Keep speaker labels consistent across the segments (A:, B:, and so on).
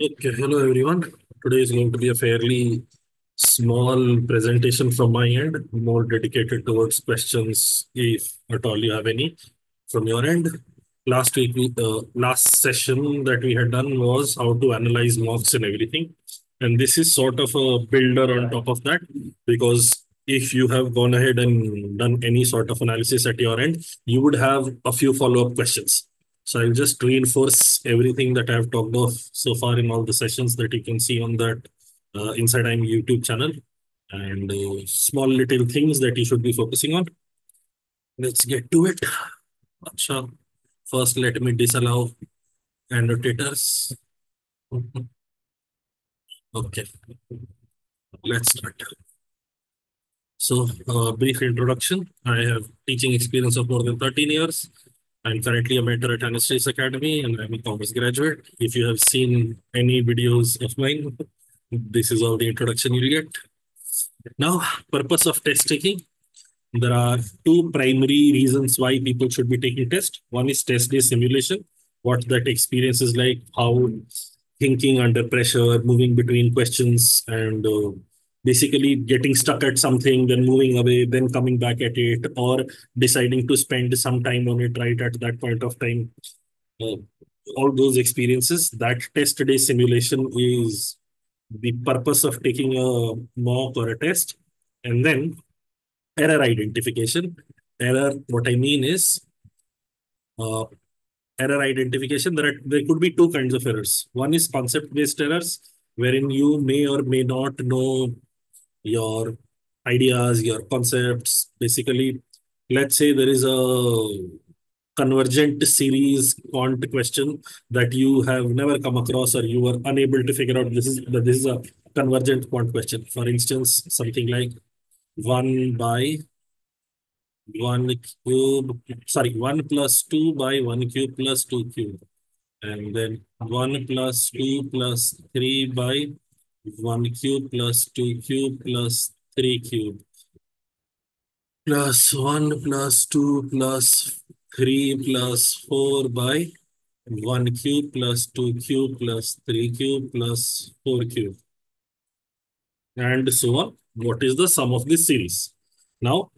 A: Okay, hello everyone. Today is going to be a fairly small presentation from my end, more dedicated towards questions, if at all you have any from your end. Last session that we had done was how to analyze mocks and everything, and this is sort of a builder on top of that because if you have gone ahead and done any sort of analysis at your end, you would have a few follow-up questions. So I'll just reinforce everything that I've talked of so far in all the sessions that you can see on that Inside I'm YouTube channel and small little things that you should be focusing on. Let's get to it. Acha. First, let me disallow annotators. Okay, let's start. So, brief introduction. I have teaching experience of more than 13 years. I'm currently a mentor at Anastasia Academy and I'm a commerce graduate. If you have seen any videos of mine, this is all the introduction you'll get. Now, purpose of test taking. There are two primary reasons why people should be taking test. One is test-based simulation, what that experience is like, how thinking under pressure, moving between questions, and basically getting stuck at something, then moving away, then coming back at it, or deciding to spend some time on it right at that point of time. Uh, all those experiences, that test-based simulation is the purpose of taking a mock or a test. And then error identification. Error, what I mean is uh, error identification. There could be two kinds of errors. One is concept-based errors, wherein you may or may not know your ideas, your concepts. Basically, let's say there is a convergent series quant question that you have never come across or you were unable to figure out this is a convergent quant question. For instance, something like 1 by 1 cube, sorry, 1 plus 2 by 1 cube plus 2 cube. And then 1 plus 2 plus 3 by 1 cube plus 2 cube plus 3 cube. Plus 1 plus 2 plus 3 plus 4 by 1 cube plus 2 cube plus 3 cube plus 4 cube. And so on. What is the sum of this series? Now,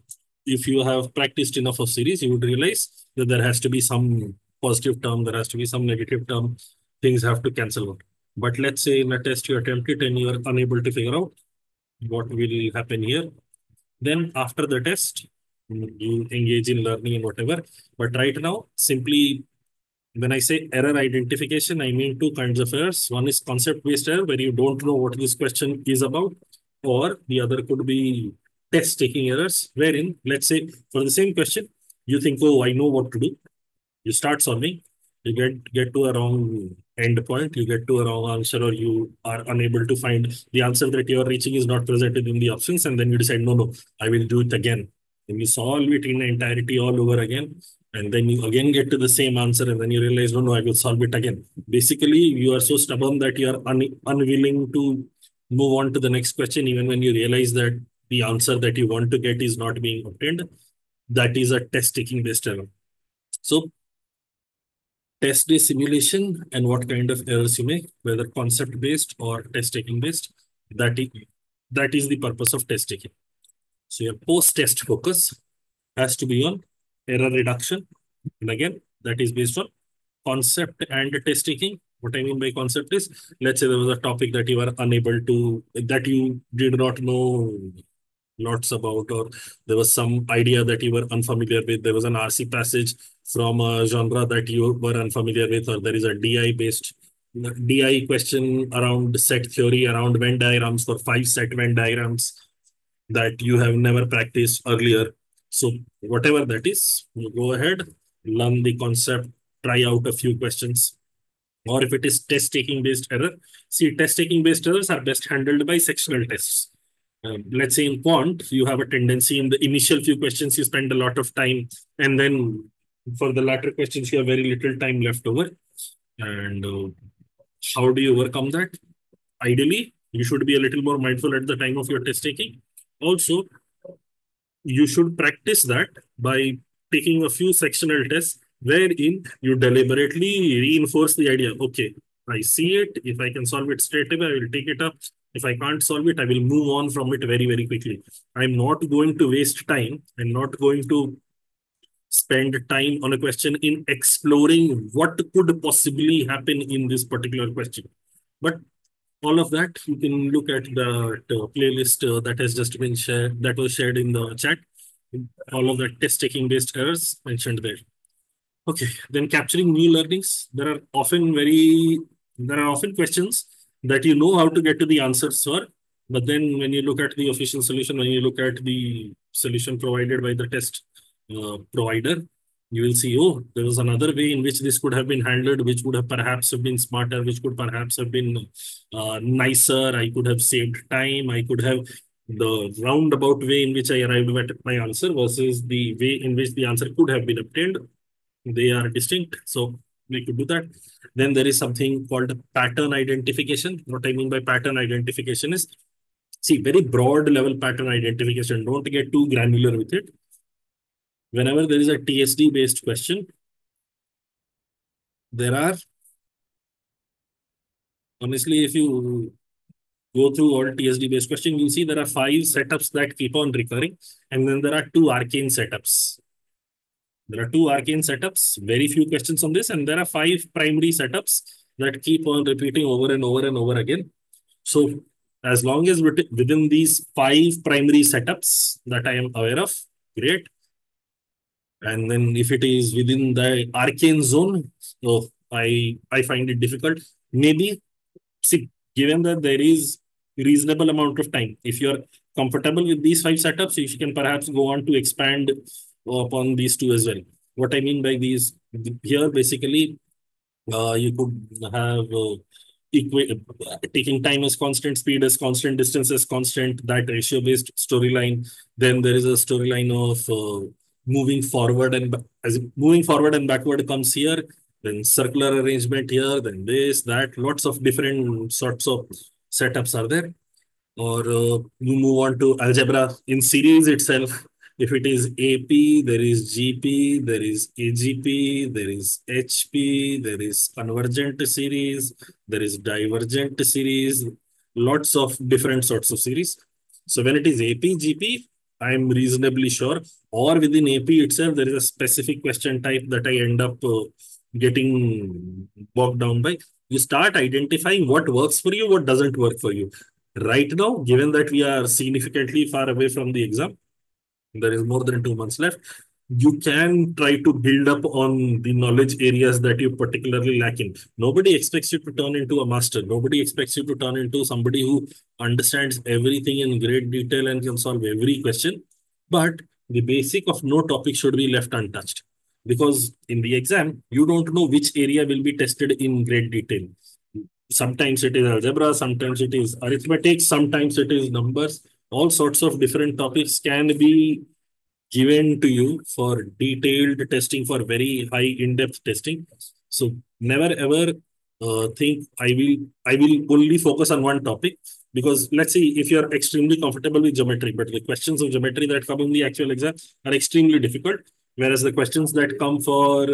A: if you have practiced enough of series, you would realize that there has to be some positive term, there has to be some negative term, things have to cancel out. But let's say in a test you attempt it and you are unable to figure out what will happen here. Then after the test, you engage in learning and whatever. But right now, simply when I say error identification, I mean two kinds of errors. One is concept-based error, where you don't know what this question is about, or the other could be test-taking errors, wherein, let's say, for the same question, you think, oh, I know what to do. You start solving, you get to a wrong end point, you get to a wrong answer, or you are unable to find the answer that you are reaching is not presented in the options, and then you decide, no, no, I will do it again. And you solve it in entirety all over again, and then you again get to the same answer, and then you realize, no, no, I will solve it again. Basically, you are so stubborn that you are unwilling to move on to the next question, even when you realize that the answer that you want to get is not being obtained. That is a test taking based error. So test-based simulation and what kind of errors you make, whether concept-based or test-taking based, that is the purpose of test-taking. So your post-test focus has to be on error reduction. And again, that is based on concept and test-taking. What I mean by concept is, let's say there was a topic that you were unable to, that you did not know lots about, or there was some idea that you were unfamiliar with. There was an RC passage from a genre that you were unfamiliar with, or there is a DI based DI question around set theory, around Venn diagrams for 5 set Venn diagrams that you have never practiced earlier. So whatever that is, you go ahead, learn the concept, try out a few questions. Or if it is test taking based error, see, test taking based errors are best handled by sectional tests. Let's say in quant, you have a tendency in the initial few questions, you spend a lot of time, and then for the latter questions, you have very little time left over. And how do you overcome that? Ideally, you should be a little more mindful at the time of your test taking. Also, you should practice that by taking a few sectional tests wherein you deliberately reinforce the idea. Okay, I see it. If I can solve it straight away, I will take it up. If I can't solve it, I will move on from it very, very quickly. I'm not going to waste time. I'm not going to spend time on a question in exploring what could possibly happen in this particular question. But all of that, you can look at the playlist that has just been shared, that was shared in the chat. All of the test taking based errors mentioned there. Okay, then capturing new learnings. There are often questions that you know how to get to the answers for, but then when you look at the official solution, when you look at the solution provided by the test provider, you will see, oh, there was another way in which this could have been handled, which would have perhaps have been smarter, which could perhaps have been nicer. I could have saved time. I could have the roundabout way in which I arrived at my answer versus the way in which the answer could have been obtained. They are distinct, so we could do that. Then there is something called pattern identification. What I mean by pattern identification is, see, very broad level pattern identification. Don't get too granular with it. Whenever there is a TSD based question, there are, honestly, if you go through all TSD based question, you see there are 5 setups that keep on recurring, and then there are 2 arcane setups. There are 2 arcane setups, very few questions on this, and there are 5 primary setups that keep on repeating over and over and over again. So as long as within these 5 primary setups that I am aware of, great. And then if it is within the arcane zone, so I find it difficult. Maybe, see, given that there is reasonable amount of time, if you're comfortable with these 5 setups, you can perhaps go on to expand upon these 2 as well. What I mean by these here, basically, you could have taking time as constant, speed as constant, distance as constant, that ratio based storyline. Then there is a storyline of moving forward and as moving forward and backward comes here, then circular arrangement here, then this, that, lots of different sorts of setups are there. Or you move on to algebra in series itself. If it is AP, there is GP, there is AGP, there is HP, there is convergent series, there is divergent series, lots of different sorts of series. So when it is AP, GP, I'm reasonably sure, or within AP itself, there is a specific question type that I end up getting bogged down by. You start identifying what works for you, what doesn't work for you. Right now, given that we are significantly far away from the exam, there is more than 2 months left. You can try to build up on the knowledge areas that you particularly lack in. Nobody expects you to turn into a master. Nobody expects you to turn into somebody who understands everything in great detail and can solve every question. But the basic of no topic should be left untouched. Because in the exam, you don't know which area will be tested in great detail. Sometimes it is algebra, sometimes it is arithmetic, sometimes it is numbers. All sorts of different topics can be given to you for detailed testing, for very high in-depth testing. So never ever think I will only focus on one topic, because let's see, if you're extremely comfortable with geometry, but the questions of geometry that come in the actual exam are extremely difficult, whereas the questions that come for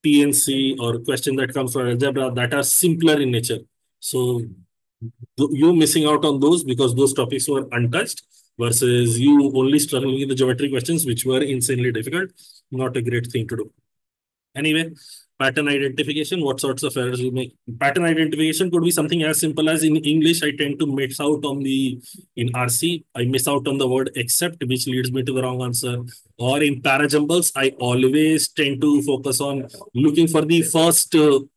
A: PNC or question that comes for algebra that are simpler in nature. So you're missing out on those because those topics were untouched, versus you only struggling with the geometry questions, which were insanely difficult. Not a great thing to do. Anyway, pattern identification, what sorts of errors you make? Pattern identification could be something as simple as in English, I tend to miss out on in RC, I miss out on the word except, which leads me to the wrong answer. Or in parajumbles, I always tend to focus on looking for the first 1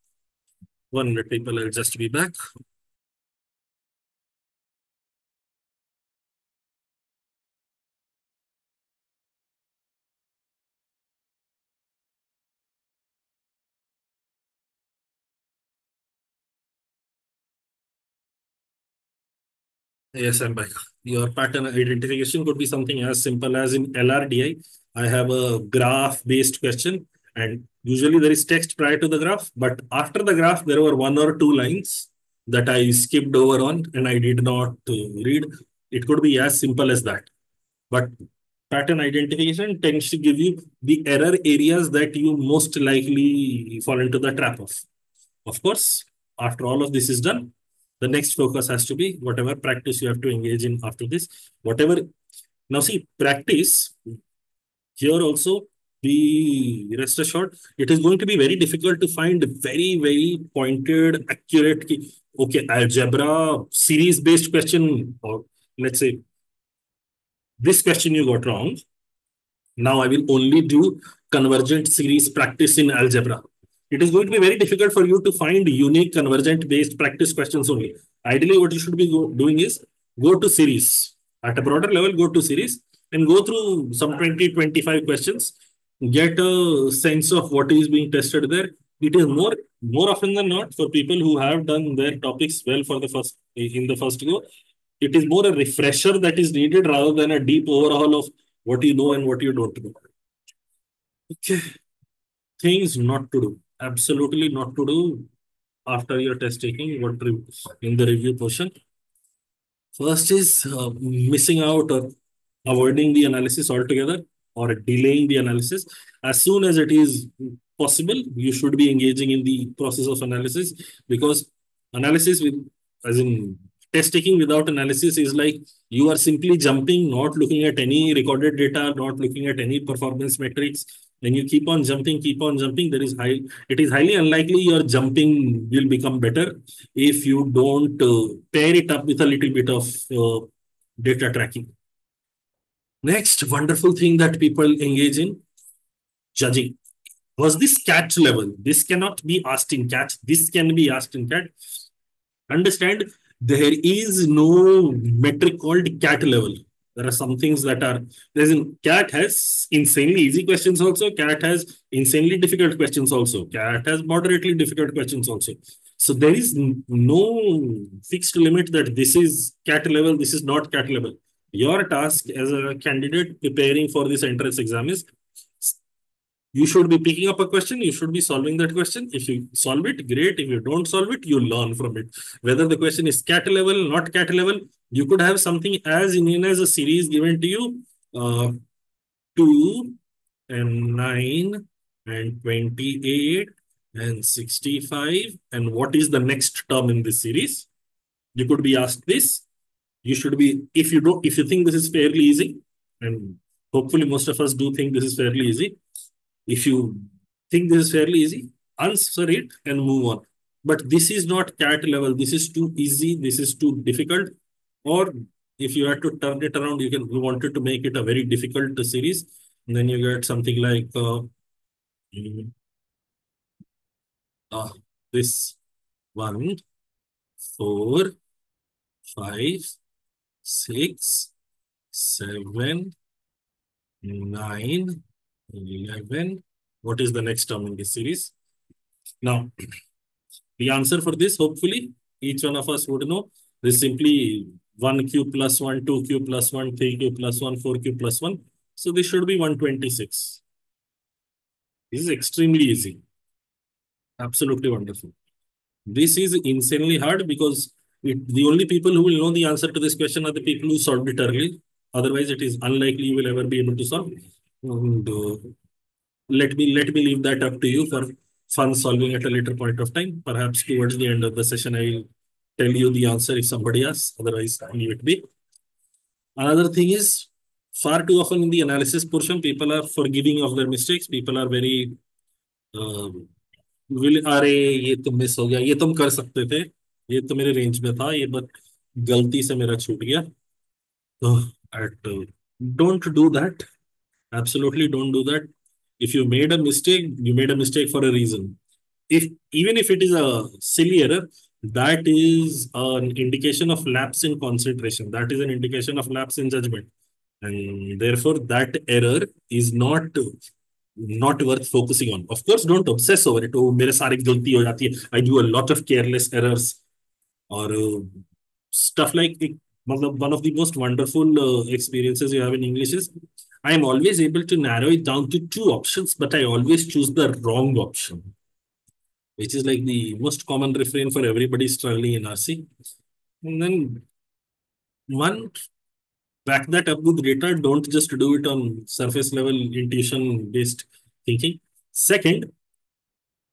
A: minute, people, I'll just be back. Yes, I'm back. Your pattern identification could be something as simple as in LRDI. I have a graph-based question, and usually there is text prior to the graph, but after the graph, there were 1 or 2 lines that I skipped over on and I did not read. It could be as simple as that. But pattern identification tends to give you the error areas that you most likely fall into the trap of. Of course, after all of this is done, the next focus has to be whatever practice you have to engage in after this. Whatever. Now see, practice here also, be rest assured, it is going to be very difficult to find very, very pointed, accurate, okay, algebra series based question, or let's say this question you got wrong. Now I will only do convergent series practice in algebra. It is going to be very difficult for you to find unique convergent based practice questions only. Ideally, what you should be doing is go to series. At a broader level, go to series and go through some 20, 25 questions, get a sense of what is being tested there. It is more often than not for people who have done their topics well for the first in the first go. It is more a refresher that is needed rather than a deep overhaul of what you know and what you don't know. Okay. Things not to do. Absolutely not to do after your test taking, in the review portion. First is missing out or avoiding the analysis altogether or delaying the analysis. As soon as it is possible, you should be engaging in the process of analysis, because analysis with, as in test taking without analysis, is like you are simply jumping, not looking at any recorded data, not looking at any performance metrics. When you keep on jumping, it is highly unlikely your jumping will become better if you don't pair it up with a little bit of data tracking. Next wonderful thing that people engage in, judging. Was this CAT level? This cannot be asked in CAT. This can be asked in CAT. Understand, there is no metric called CAT level. There are some things that are, there's in CAT has insanely easy questions also. CAT has insanely difficult questions also. CAT has moderately difficult questions also. So there is no fixed limit that this is CAT level, this is not CAT level. Your task as a candidate preparing for this entrance exam is, you should be picking up a question, you should be solving that question. If you solve it, great. If you don't solve it, you learn from it. Whether the question is CAT level, not CAT level, you could have something as Indian as a series given to you, 2 and 9 and 28 and 65. And what is the next term in this series? You could be asked this. You should be, if you think this is fairly easy, and hopefully most of us do think this is fairly easy. If you think this is fairly easy, answer it and move on. But this is not CAT level. This is too easy. This is too difficult. Or if you had to turn it around, you wanted to make it a very difficult series. And then you get something like mm, this 1, 4, 5, 6, 7, 9, 11. What is the next term in this series? Now, the answer for this, hopefully, each one of us would know. This is simply 1 cube plus 1, 2 cube plus 1, 3 cube plus 1, 4 cube plus 1. So this should be 126. This is extremely easy. Absolutely wonderful. This is insanely hard because the only people who will know the answer to this question are the people who solved it early. Otherwise, it is unlikely you will ever be able to solve. And let me leave that up to you for fun solving at a later point of time. Perhaps towards the end of the session, I'll tell you the answer if somebody asks. Otherwise, leave it be. Another thing is, far too often in the analysis portion, people are forgiving of their mistakes. People are very अरे ये तो miss हो गया, ये तुम कर सकते थे, ये तो मेरे रेंज में था, ये बट गलती से मेरा छूट गया. तो don't do that. Absolutely don't do that. If you made a mistake, you made a mistake for a reason. Even if it is a silly error, that is an indication of lapse in concentration. That is an indication of lapse in judgment. And therefore, that error is not worth focusing on. Of course, don't obsess over it. Oh, मेरे सारी गलती हो जाती है. I do a lot of careless errors or stuff like it. One of the most wonderful experiences you have in English is I am always able to narrow it down to 2 options, but I always choose the wrong option, which is like the most common refrain for everybody struggling in RC. And then one, back that up with data. Don't just do it on surface level intuition based thinking. Second,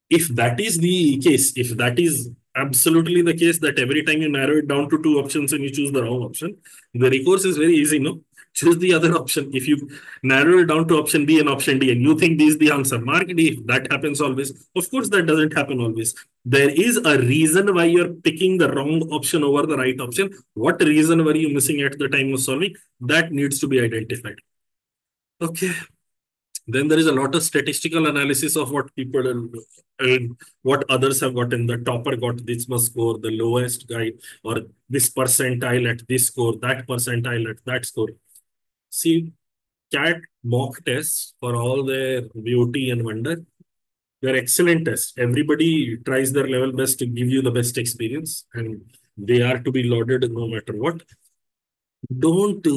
A: if that is the case, if that is absolutely the case that every time you narrow it down to two options and you choose the wrong option, the recourse is very easy, no? Choose the other option. If you narrow it down to option B and option D and you think this is the answer, mark D. That happens always. Of course, that doesn't happen always. There is a reason why you're picking the wrong option over the right option. What reason were you missing at the time of solving? That needs to be identified. Okay. Then there is a lot of statistical analysis of what people and what others have gotten. The topper got this much score, the lowest guy, or this percentile at this score, that percentile at that score. See, CAT mock tests, for all their beauty and wonder, they're excellent tests. Everybody tries their level best to give you the best experience, and they are to be lauded no matter what. Don't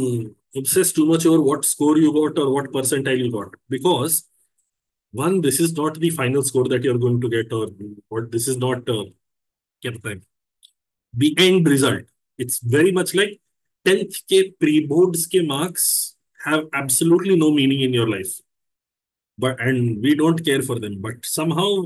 A: obsess too much over what score you got or what percentile you got, because one, this is not the final score that you're going to get, or what, this is not the end result. It's very much like 10th ke pre-boards ke marks have absolutely no meaning in your life. But and we don't care for them. But somehow,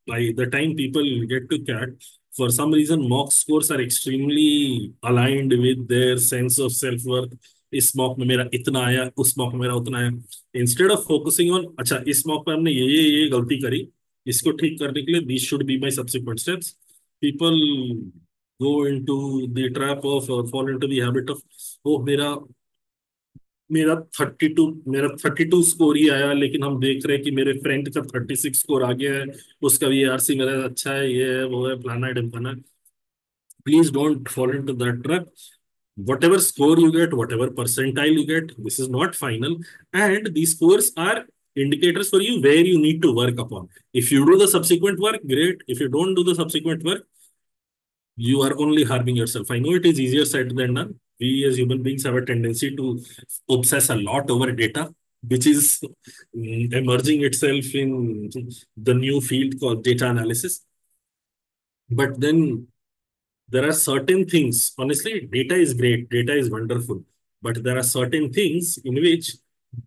A: by the time people get to CAT, for some reason, mock scores are extremely aligned with their sense of self-worth. इस mock में मेरा इतना आया, उस mock में मेरा उतना आया. इंस्टेड ऑफ फोकसिंग ऑन, अच्छा इस मॉक में हमने ये गलती करी, इसको ठीक करने के लिए this should be my subsequent steps. People go into the trap of or fall into the habit of, oh मेरा 32 स्कोर ही आया, लेकिन हम देख रहे हैं कि मेरे फ्रेंड का 36 स्कोर आ गया है, उसका भी आरसी मेरा अच्छा है, ये है वो है, फलाना है ढिमकाना है. Please don't fall into that trap. Whatever score you get, whatever percentile you get, this is not final, and these scores are indicators for you where you need to work upon. If you do the subsequent work, great. If you don't do the subsequent work, you are only harming yourself. I know it is easier said than done. We as human beings have a tendency to obsess a lot over data, which is emerging itself in the new field called data analysis. But then there are certain things, honestly, data is great, data is wonderful, but there are certain things in which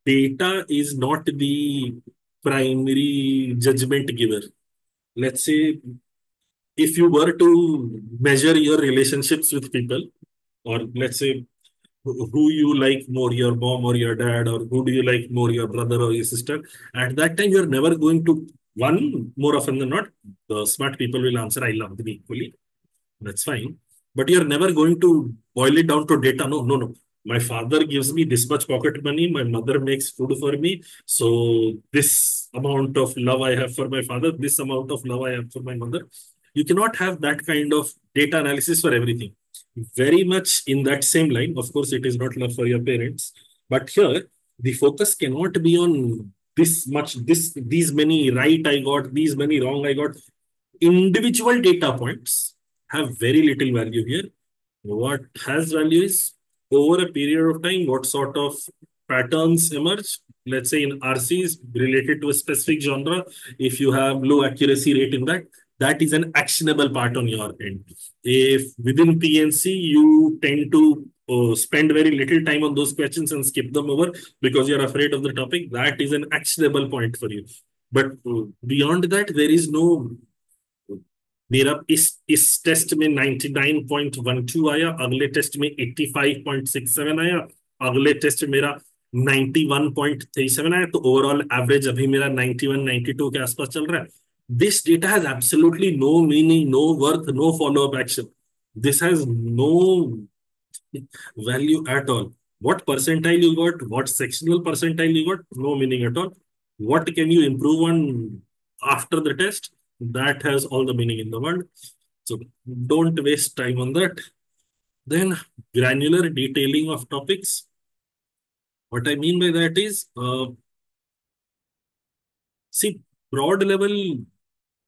A: data is not the primary judgment giver. Let's say if you were to measure your relationships with people, or let's say who you like more, your mom or your dad, or who do you like more, your brother or your sister, at that time you're never going to, one, more often than not, the smart people will answer, I love them equally. That's fine. But you're never going to boil it down to data. No, no, no. My father gives me this much pocket money. My mother makes food for me. So this amount of love I have for my father, this amount of love I have for my mother. You cannot have that kind of data analysis for everything. Very much in that same line. Of course, it is not love for your parents. But here, the focus cannot be on this much, these many right I got, these many wrong I got. Individual data points have very little value here. What has value is over a period of time, what sort of patterns emerge. Let's say in RCs related to a specific genre, if you have low accuracy rate in that, that is an actionable part on your end. If within PNC you tend to spend very little time on those questions and skip them over because you're afraid of the topic, that is an actionable point for you. But beyond that, there is no, मेरा इस test में 99.12 आया, अगले test में 85.67 आया, अगले test में मेरा 91.37 आया, तो ओवरऑल एवरेज अभी मेरा 91 92 के आसपास चल रहा है. This data has absolutely no meaning, no worth, no follow up action. This has no value at all. What percentile you got, what sectional percentile you got, no meaning at all. What can you improve on after the test? That has all the meaning in the world. So don't waste time on that. Then granular detailing of topics. What I mean by that is, see, broad level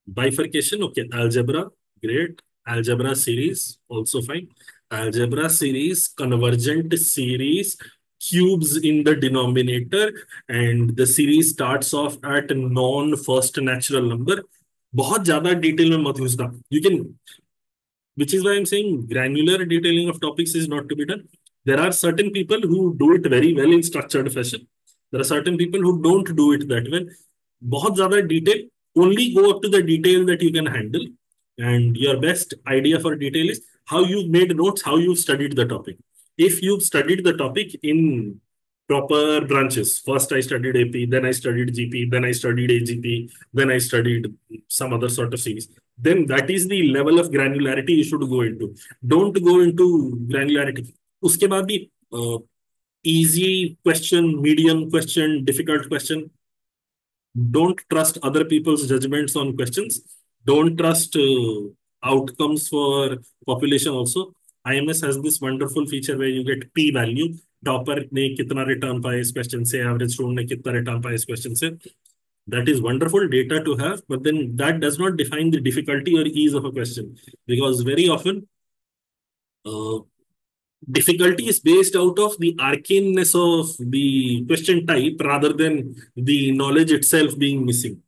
A: bifurcation. Okay, algebra, great. Algebra series, also fine. Algebra series, convergent series, cubes in the denominator, and the series starts off at non-first natural number. बहुत ज्यादा detail में मत घुसना. You can, which is why I'm saying granular detailing of topics is not to be done. There are certain people who do it very well in structured fashion. There are certain people who don't do it that well. बहुत ज्यादा detail, only go up to the detail that you can handle. And your best idea for detail is how you made notes, how you studied the topic. If you studied the topic in proper branches, first I studied AP, then I studied GP, then I studied AGP, then I studied some other sort of series, then that is the level of granularity you should go into. Don't go into granularity. उसके बाद भी easy question, medium question, difficult question. Don't trust other people's judgments on questions. Don't trust outcomes for population also. IMS has this wonderful feature where you get p value. Topper ने कितना return पाया इस question से, average student ने कितना return पाया इस question से. That is wonderful data to have, but then that does not define the difficulty or ease of a question, because very often uh, difficulty is based out of the arcaneness of the question type rather than the knowledge itself being missing.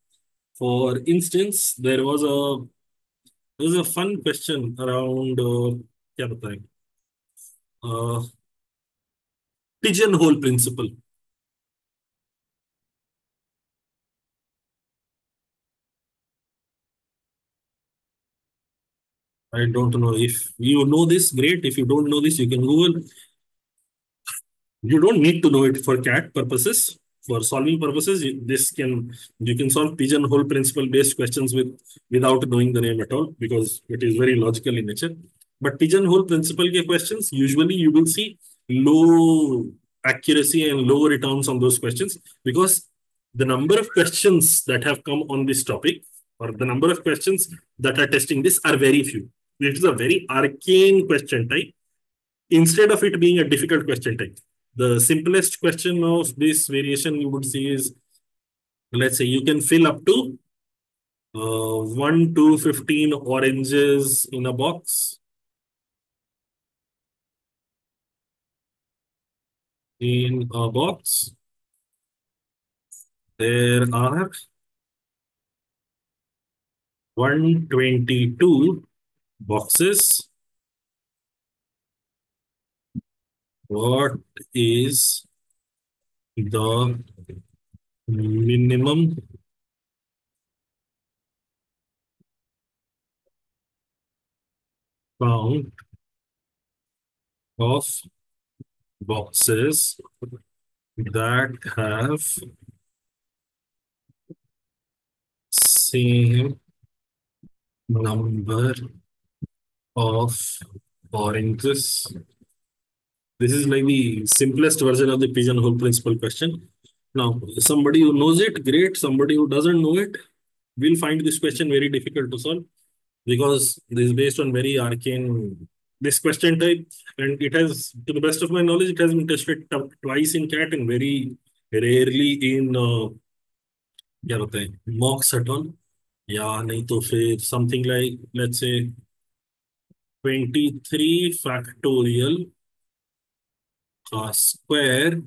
A: For instance, there was a fun question around क्या बताएं pigeonhole principle. I don't know if you know this. Great. If you don't know this, you can Google. You don't need to know it for CAT purposes. For solving purposes, you can solve pigeonhole principle based questions without knowing the name at all, because it is very logical in nature. But pigeonhole principle के questions, usually you will see low accuracy and low returns on those questions, because the number of questions that have come on this topic, or the number of questions that are testing this, are very few. It is a very arcane question type instead of it being a difficult question type. The simplest question of this variation you would see is, let's say you can fill up to 1 to 15 oranges in a box. In a box, there are 122 boxes. What is the minimum count of boxes that have same number of oranges? This is like the simplest version of the pigeonhole principle question. Now, somebody who knows it, great. Somebody who doesn't know it will find this question very difficult to solve, because this is based on very arcane this question type, and it has, to the best of my knowledge, it has been tested twice in CAT and very rarely in क्या होता है mock Sutton, या नहीं तो फिर something like let's say 23 factorial square.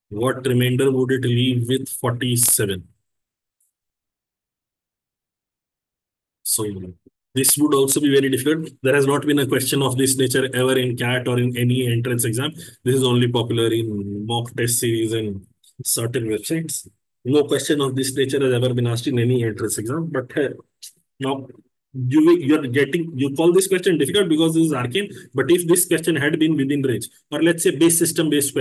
A: What remainder would it leave with 47? So this would also be very difficult. There has not been a question of this nature ever in CAT or in any entrance exam. This is only popular in mock test series and certain websites. No question of this nature has ever been asked in any entrance exam. But now you call this question difficult because this is arcane. But if this question had been within range, or let's say base system based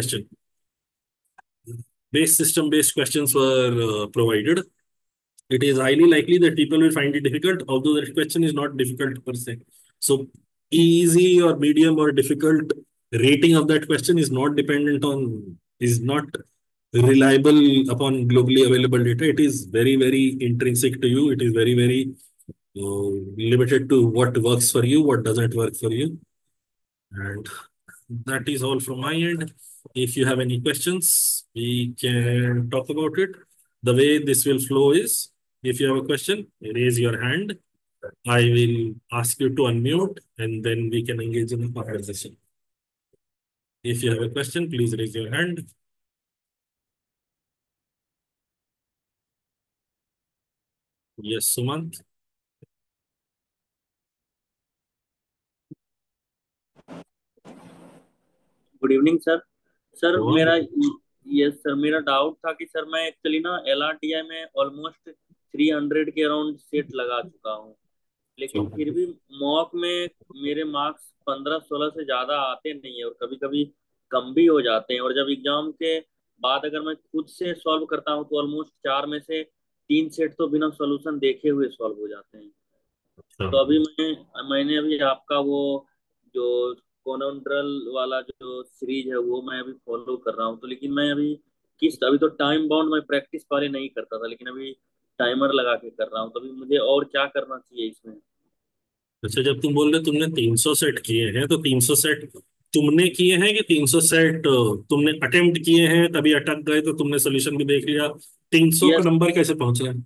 A: questions were provided, it is highly likely that people will find it difficult, although that question is not difficult per se. So easy or medium or difficult rating of that question is not reliable upon globally available data. It is very, very intrinsic to you. It is very, very limited to what works for you, what doesn't work for you. And that is all from my end. If you have any questions, we can talk about it. The way this will flow is, if you have a question, raise your hand. I will ask you to unmute, and then we can engage in a conversation. If you have a question, please raise your hand. Yes, Sumant.
B: Good evening sir. Sir
A: Go on.
B: मेरा yes sir, मेरा doubt था कि sir मैं actually ना LRTI में almost 300 के around set लगा चुका हूँ। लेकिन फिर भी मॉक में मेरे मार्क्स 15-16 से ज्यादा आते नहीं है, और कभी कभी कम भी हो जाते हैं। और जब एग्जाम के बाद अगर मैं खुद से सॉल्व करता हूँ तो ऑलमोस्ट 4 में से 3 सेट तो बिना सॉल्यूशन देखे हुए सॉल्व हो जाते हैं।
A: अच्छा।
B: तो अभी मैंने अभी आपका वो जो कोनोड्रल वाला जो सीरीज है वो मैं अभी फॉलो कर रहा हूँ। तो लेकिन मैं अभी तो टाइम बाउंड मैं प्रैक्टिस पहले नहीं करता था, लेकिन अभी टाइमर लगा के कर रहा हूँ। तो अभी मुझे और क्या करना चाहिए इसमें?
A: अच्छा, जब तुम बोल रहे तुमने 300 सेट किए हैं तो 300 सेट तुमने किए हैं कि 300 सेट तुमने अटेम्प्ट किए हैं, तभी अटक गए तो तुमने सोल्यूशन भी देख लिया? 300 का
B: यस।
A: नंबर कैसे पहुंच रहा है?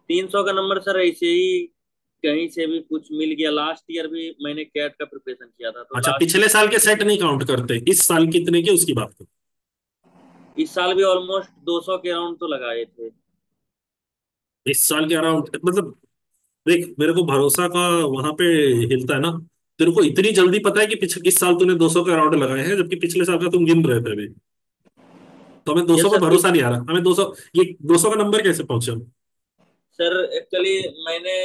B: 300 का नंबर सर ऐसे ही कहीं से भी कुछ मिल गया। लास्ट ईयर भी मैंने कैट का प्रिपरेशन किया था, तो
A: अच्छा,
B: लास्ट
A: पिछले साल के सेट नहीं काउंट करते, इस साल कितने के उसकी बात करो।
B: इस साल भी ऑलमोस्ट 200 के अराउंड तो लगाए थे।
A: इस साल के अराउंड मतलब, देख मेरे को भरोसा का वहां पे हिलता है ना। तेरे को इतनी जल्दी पता है कि पिछले इस साल तूने 200 के अराउंड लगाए हैं, जबकि पिछले साल का तुम गिन रहे थे अभी। तो हमें 200
B: यस
A: पे
B: सर।
A: भरोसा नहीं आ रहा, हमें 200, ये 200 का नंबर कैसे पहुंचे हम?
B: सर एक्चुअली मैंने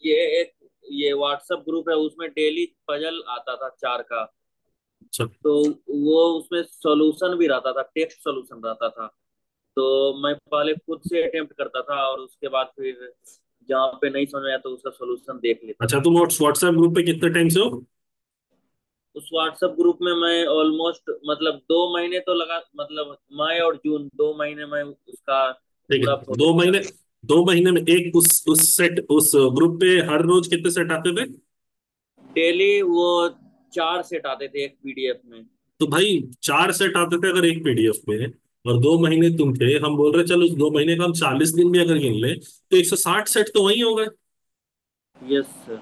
B: ये एक ये व्हाट्सएप ग्रुप है, उसमें डेली पजल आता था 4 का।
A: अच्छा।
B: तो वो उसमें सॉल्यूशन भी रहता था, टेक्स्ट सॉल्यूशन रहता था। तो मैं पहले खुद से अटेम्प्ट करता था, और उसके बाद फिर जहाँ पे नहीं समझ में आया तो उसका सॉल्यूशन देख लेता
A: अच्छा,
B: था।
A: तुम व्हाट्सएप ग्रुप पे कितने टाइम से हो?
B: उस व्हाट्सएप ग्रुप में मैं ऑलमोस्ट मतलब 2 महीने तो लगा, मतलब मई और जून 2 महीने में उसका
A: ठीक है।
B: पूरा फॉलो
A: दो
B: किया।
A: महीने 2 महीने में एक उस ग्रुप पे हर रोज कितने सेट आते थे?
B: डेली वो 4 सेट आते थे एक पीडीएफ में।
A: तो भाई 4 सेट आते थे अगर एक पीडीएफ में, और 2 महीने तुम थे, हम बोल रहे चलो उस 2 महीने का हम 40 दिन भी अगर गिन ले तो 160 सेट तो वही हो गए।
B: Yes sir.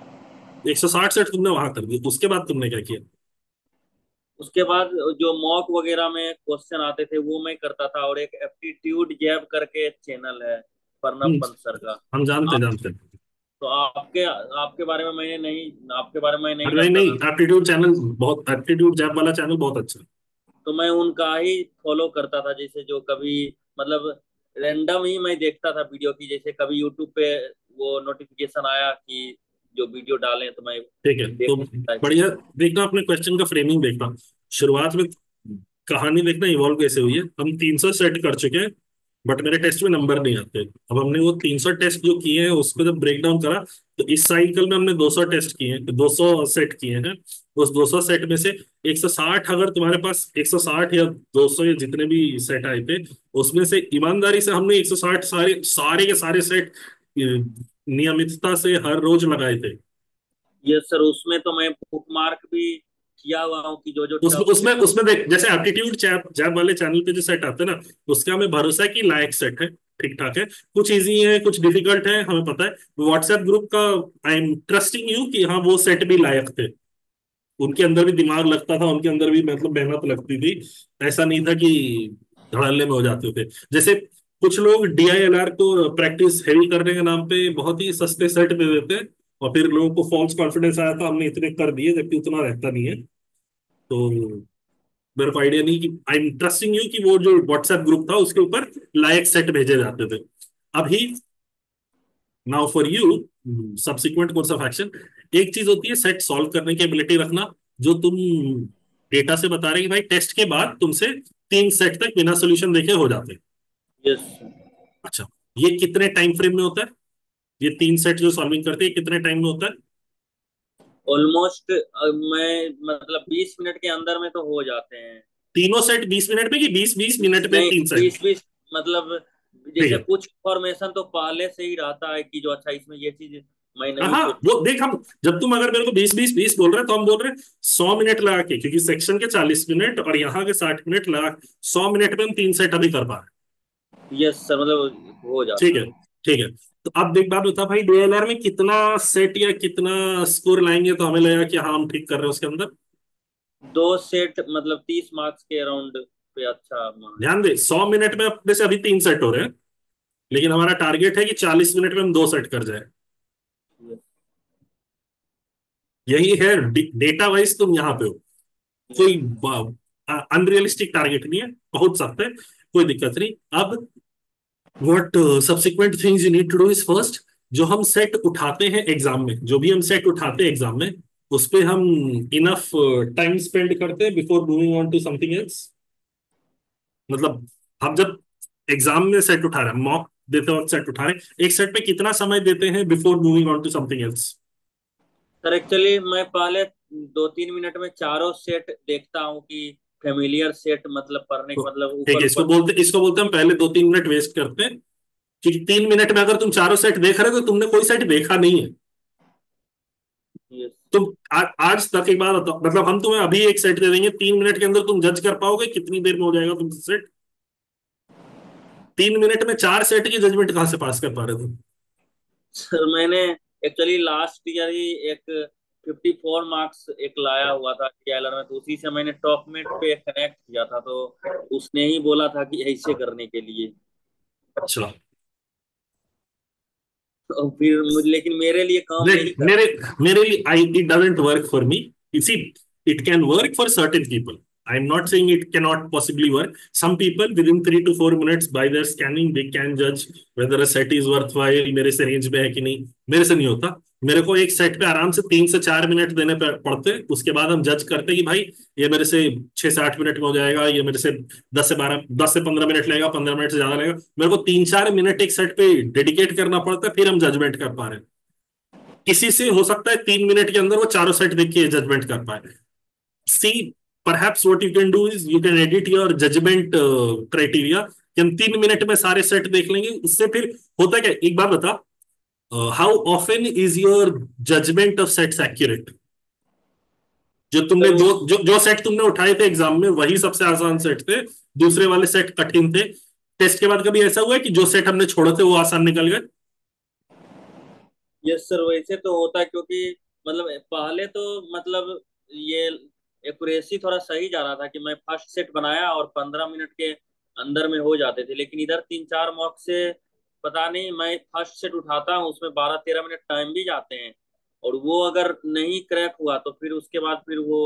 A: 160 सेट तुमने वहां कर दिए, उसके बाद तुमने क्या किया?
B: उसके बाद जो मॉक वगैरह में क्वेश्चन आते थे वो मैं करता था, और एक एप्टीट्यूड जैब करके एक चैनल है प्रणब
A: हम्म,
B: पंत सर का।
A: हम जानते
B: आप
A: जानते हैं।
B: तो आपके आपके बारे में मैंने नहीं, आपके बारे में नहीं
A: अरे नहीं
B: जानता
A: नहीं,
B: था।
A: एप्टीट्यूड चैनल बहुत, एप्टीट्यूड जैब वाला चैनल बहुत अच्छा है।
B: तो मैं उनका ही फॉलो करता था, जैसे जो कभी मतलब रैंडम ही मैं देखता था वीडियो की। जैसे कभी यूट्यूब पे वो नोटिफिकेशन आया कि जो वीडियो डालें तो मैं
A: ठीक है, तो
B: देख लेता था।
A: बढ़िया। देखना अपने क्वेश्चन का फ्रेमिंग देखना, शुरुआत में कहानी देखना इवॉल्व कैसे हुई है। हम 300 सेट कर चुके हैं, बट मेरे टेस्ट में नंबर नहीं आते। अब हमने वो 300 टेस्ट जो किए हैं उसको जब ब्रेक डाउन करा, तो इस साइकिल में हमने 200 टेस्ट किए हैं, 200 सेट किए हैं। उस 200 सेट में से 160, अगर तुम्हारे पास 160 या 200 या जितने भी सेट आए थे, उसमें से ईमानदारी से हमने 160 सारे सारे के सारे सेट नियमितता से हर रोज लगाए थे।
B: ये सर उसमें तो मैं बुक मार्क भी किया हुआ हूँ कि जो जो
A: उसमें
B: टफ
A: उसमें
B: सेट।
A: उसमें देख, जैसे एप्टीट्यूड जैब जैब वाले चैनल पे जो सेट आते हैं ना, उसका हमें भरोसा है कि लायक सेट है, ठीक ठाक है। कुछ इजी है, कुछ डिफिकल्ट है, हमें पता है। व्हाट्सएप ग्रुप का आई एम ट्रस्टिंग यू कि हाँ वो सेट भी लायक थे। उनके अंदर भी दिमाग लगता था, उनके अंदर भी मतलब मेहनत लगती थी। ऐसा नहीं था कि धड़ल्ले में हो जाते थे। जैसे कुछ लोग डीआईएलआर को प्रैक्टिस हैवी करने के नाम पे बहुत ही सस्ते सेट दे देते हैं, और फिर लोगों को फॉल्स कॉन्फिडेंस आया था हमने इतने कर दिए, जबकि उतना रहता नहीं है। तो मेरे को आइडिया नहीं कि आई एम ट्रस्टिंग यू कि वो जो व्हाट्सएप ग्रुप था उसके ऊपर लायक सेट भेजे जाते थे। अभी now for you, subsequent course of action, एक चीज होती है सेट सॉल्व करने की एबिलिटी रखना, जो तुम डेटा से बता रहे कि भाई टेस्ट के बाद तुमसे 3 सेट तक बिना सोल्यूशन देखे हो जाते हैं।
B: यस।
A: अच्छा, ये कितने टाइम फ्रेम में होता है? ये 3 सेट जो सॉल्विंग करते हैं कितने टाइम में होता है?
B: ऑलमोस्ट मैं मतलब 20 मिनट के अंदर में तो हो जाते हैं।
A: तीनों सेट 20 मिनट में कि 20-20 मिनट में
B: नहीं,
A: 3 सेट?
B: 20-20 मतलब
A: ठीक
B: जैसे
A: है।
B: कुछ इंफॉर्मेशन तो पहले से ही रहता है कि जो अच्छा इसमें ये चीज मैं नहीं
A: हाँ,
B: सोच।
A: वो देख, हम जब तुम अगर मेरे को 20-20-20 बोल रहे हैं तो हम बोल रहे हैं 100 मिनट लगा के, क्योंकि सेक्शन के 40 मिनट और यहाँ के 60 मिनट लगा, 100 मिनट में हम 3 सेट अभी कर पा रहे हैं।
B: यस सर, मतलब हो
A: ठीक
B: जाता
A: है।
B: है।
A: ठीक है। तो अब देख, बात बता भाई, डीएलआर में कितना सेट या कितना स्कोर लाएंगे तो हमें लगेगा कि हाँ हम ठीक कर रहे हैं उसके अंदर?
B: 2 सेट मतलब 30 मार्क्स के अराउंड पे अच्छा मान।
A: ध्यान दे, 100 मिनट में अपने से अभी 3 सेट हो रहे हैं, लेकिन हमारा टारगेट है कि 40 मिनट में हम 2 सेट कर जाए। यही है, डेटा वाइज तुम यहाँ पे हो। कोई अनरियलिस्टिक टारगेट नहीं है, पहुंच सकते हैं, कोई दिक्कत नहीं। अब what subsequent things you need to do is, first जो हम सेट उठाते हैं एग्जाम में, जो भी हम सेट उठाते हैं एग्जाम में, उस पे हम इनफ टाइम स्पेंड करते हैं before moving on to something else. मतलब हम जब एग्जाम में सेट उठा रहे हैं, मॉक देते वक्त सेट उठा रहे हैं, एक सेट पे कितना समय देते हैं before moving on to something else?
B: Sir actually मैं पहले 2-3 मिनट में चारों सेट देखता हूँ कि फेमिलियर सेट मतलब पढ़ने
A: तो
B: के मतलब
A: ठीक
B: ऊपर
A: है,
B: ऊपर।
A: इसको बोलते हैं हम पहले 2-3 मिनट वेस्ट करते हैं, क्योंकि 3 मिनट में अगर तुम चारों सेट देख रहे हो तो तुमने कोई सेट देखा नहीं है।
B: यस।
A: तुम आज तक एक बात बताओ, मतलब हम तुम्हें अभी एक सेट दे देंगे, 3 मिनट के अंदर तुम जज कर पाओगे कितनी देर में हो जाएगा तुम सेट? 3 मिनट में 4 सेट की जजमेंट कहाँ से पास कर पा रहे तुम?
B: सर मैंने एक्चुअली लास्ट ईयर ही एक 54 मार्क्स एक लाया हुआ था TLR में, तो उसी से मैंने टॉपमेट पे कनेक्ट किया था, तो उसने ही बोला था कि ऐसे करने के लिए।
A: अच्छा।
B: और फिर मुझे, लेकिन मेरे लिए काम
A: देख,
B: नहीं कर।
A: मेरे मेरे लिए I it doesn't work for me. You see, it can work for certain people. I am not saying it can not possibly work. Some people with in 3 to 4 minutes by their scanning they can जज whether a set is worth while, मेरे से range में है कि नहीं। मेरे से नहीं होता। मेरे को एक सेट पे आराम से 3 से 4 मिनट देने पड़ते हैं, उसके बाद हम जज करते हैं कि भाई ये मेरे से 6 से 8 मिनट में हो जाएगा, ये मेरे से 10 से 15 मिनट लगेगा, 15 मिनट से ज्यादा लगेगा। मेरे को 3-4 मिनट एक सेट पे डेडिकेट करना पड़ता है, फिर हम जजमेंट कर पा रहे हैं। किसी से हो सकता है 3 मिनट के अंदर वो चारों सेट देख के जजमेंट कर पाए। See, perhaps what you can do is you can edit your judgement criteria कि हम 3 मिनट में सारे सेट देख लेंगे। उससे फिर होता क्या, एक बात बता, how often is your judgement of sets accurate? जो तुमने
B: सर
A: दो
B: उस
A: जो जो सेट तुमने उठाए थे एग्जाम में वही सबसे आसान सेट थे, दूसरे वाले सेट कठिन थे। टेस्ट के बाद कभी ऐसा हुआ है कि जो सेट हमने छोड़े थे वो आसान निकल गए?
B: यस सर, वैसे तो होता है क्योंकि मतलब पहले तो मतलब ये एक्यूरेसी थोड़ा सही जा रहा था कि मैं फर्स्ट सेट बनाया और 15 मिनट के अंदर में हो जाते थे, लेकिन इधर 3-4 मॉक से पता नहीं, मैं फर्स्ट सेट उठाता हूँ उसमें 12-13 मिनट टाइम भी जाते हैं, और वो अगर नहीं क्रैक हुआ तो फिर उसके बाद फिर वो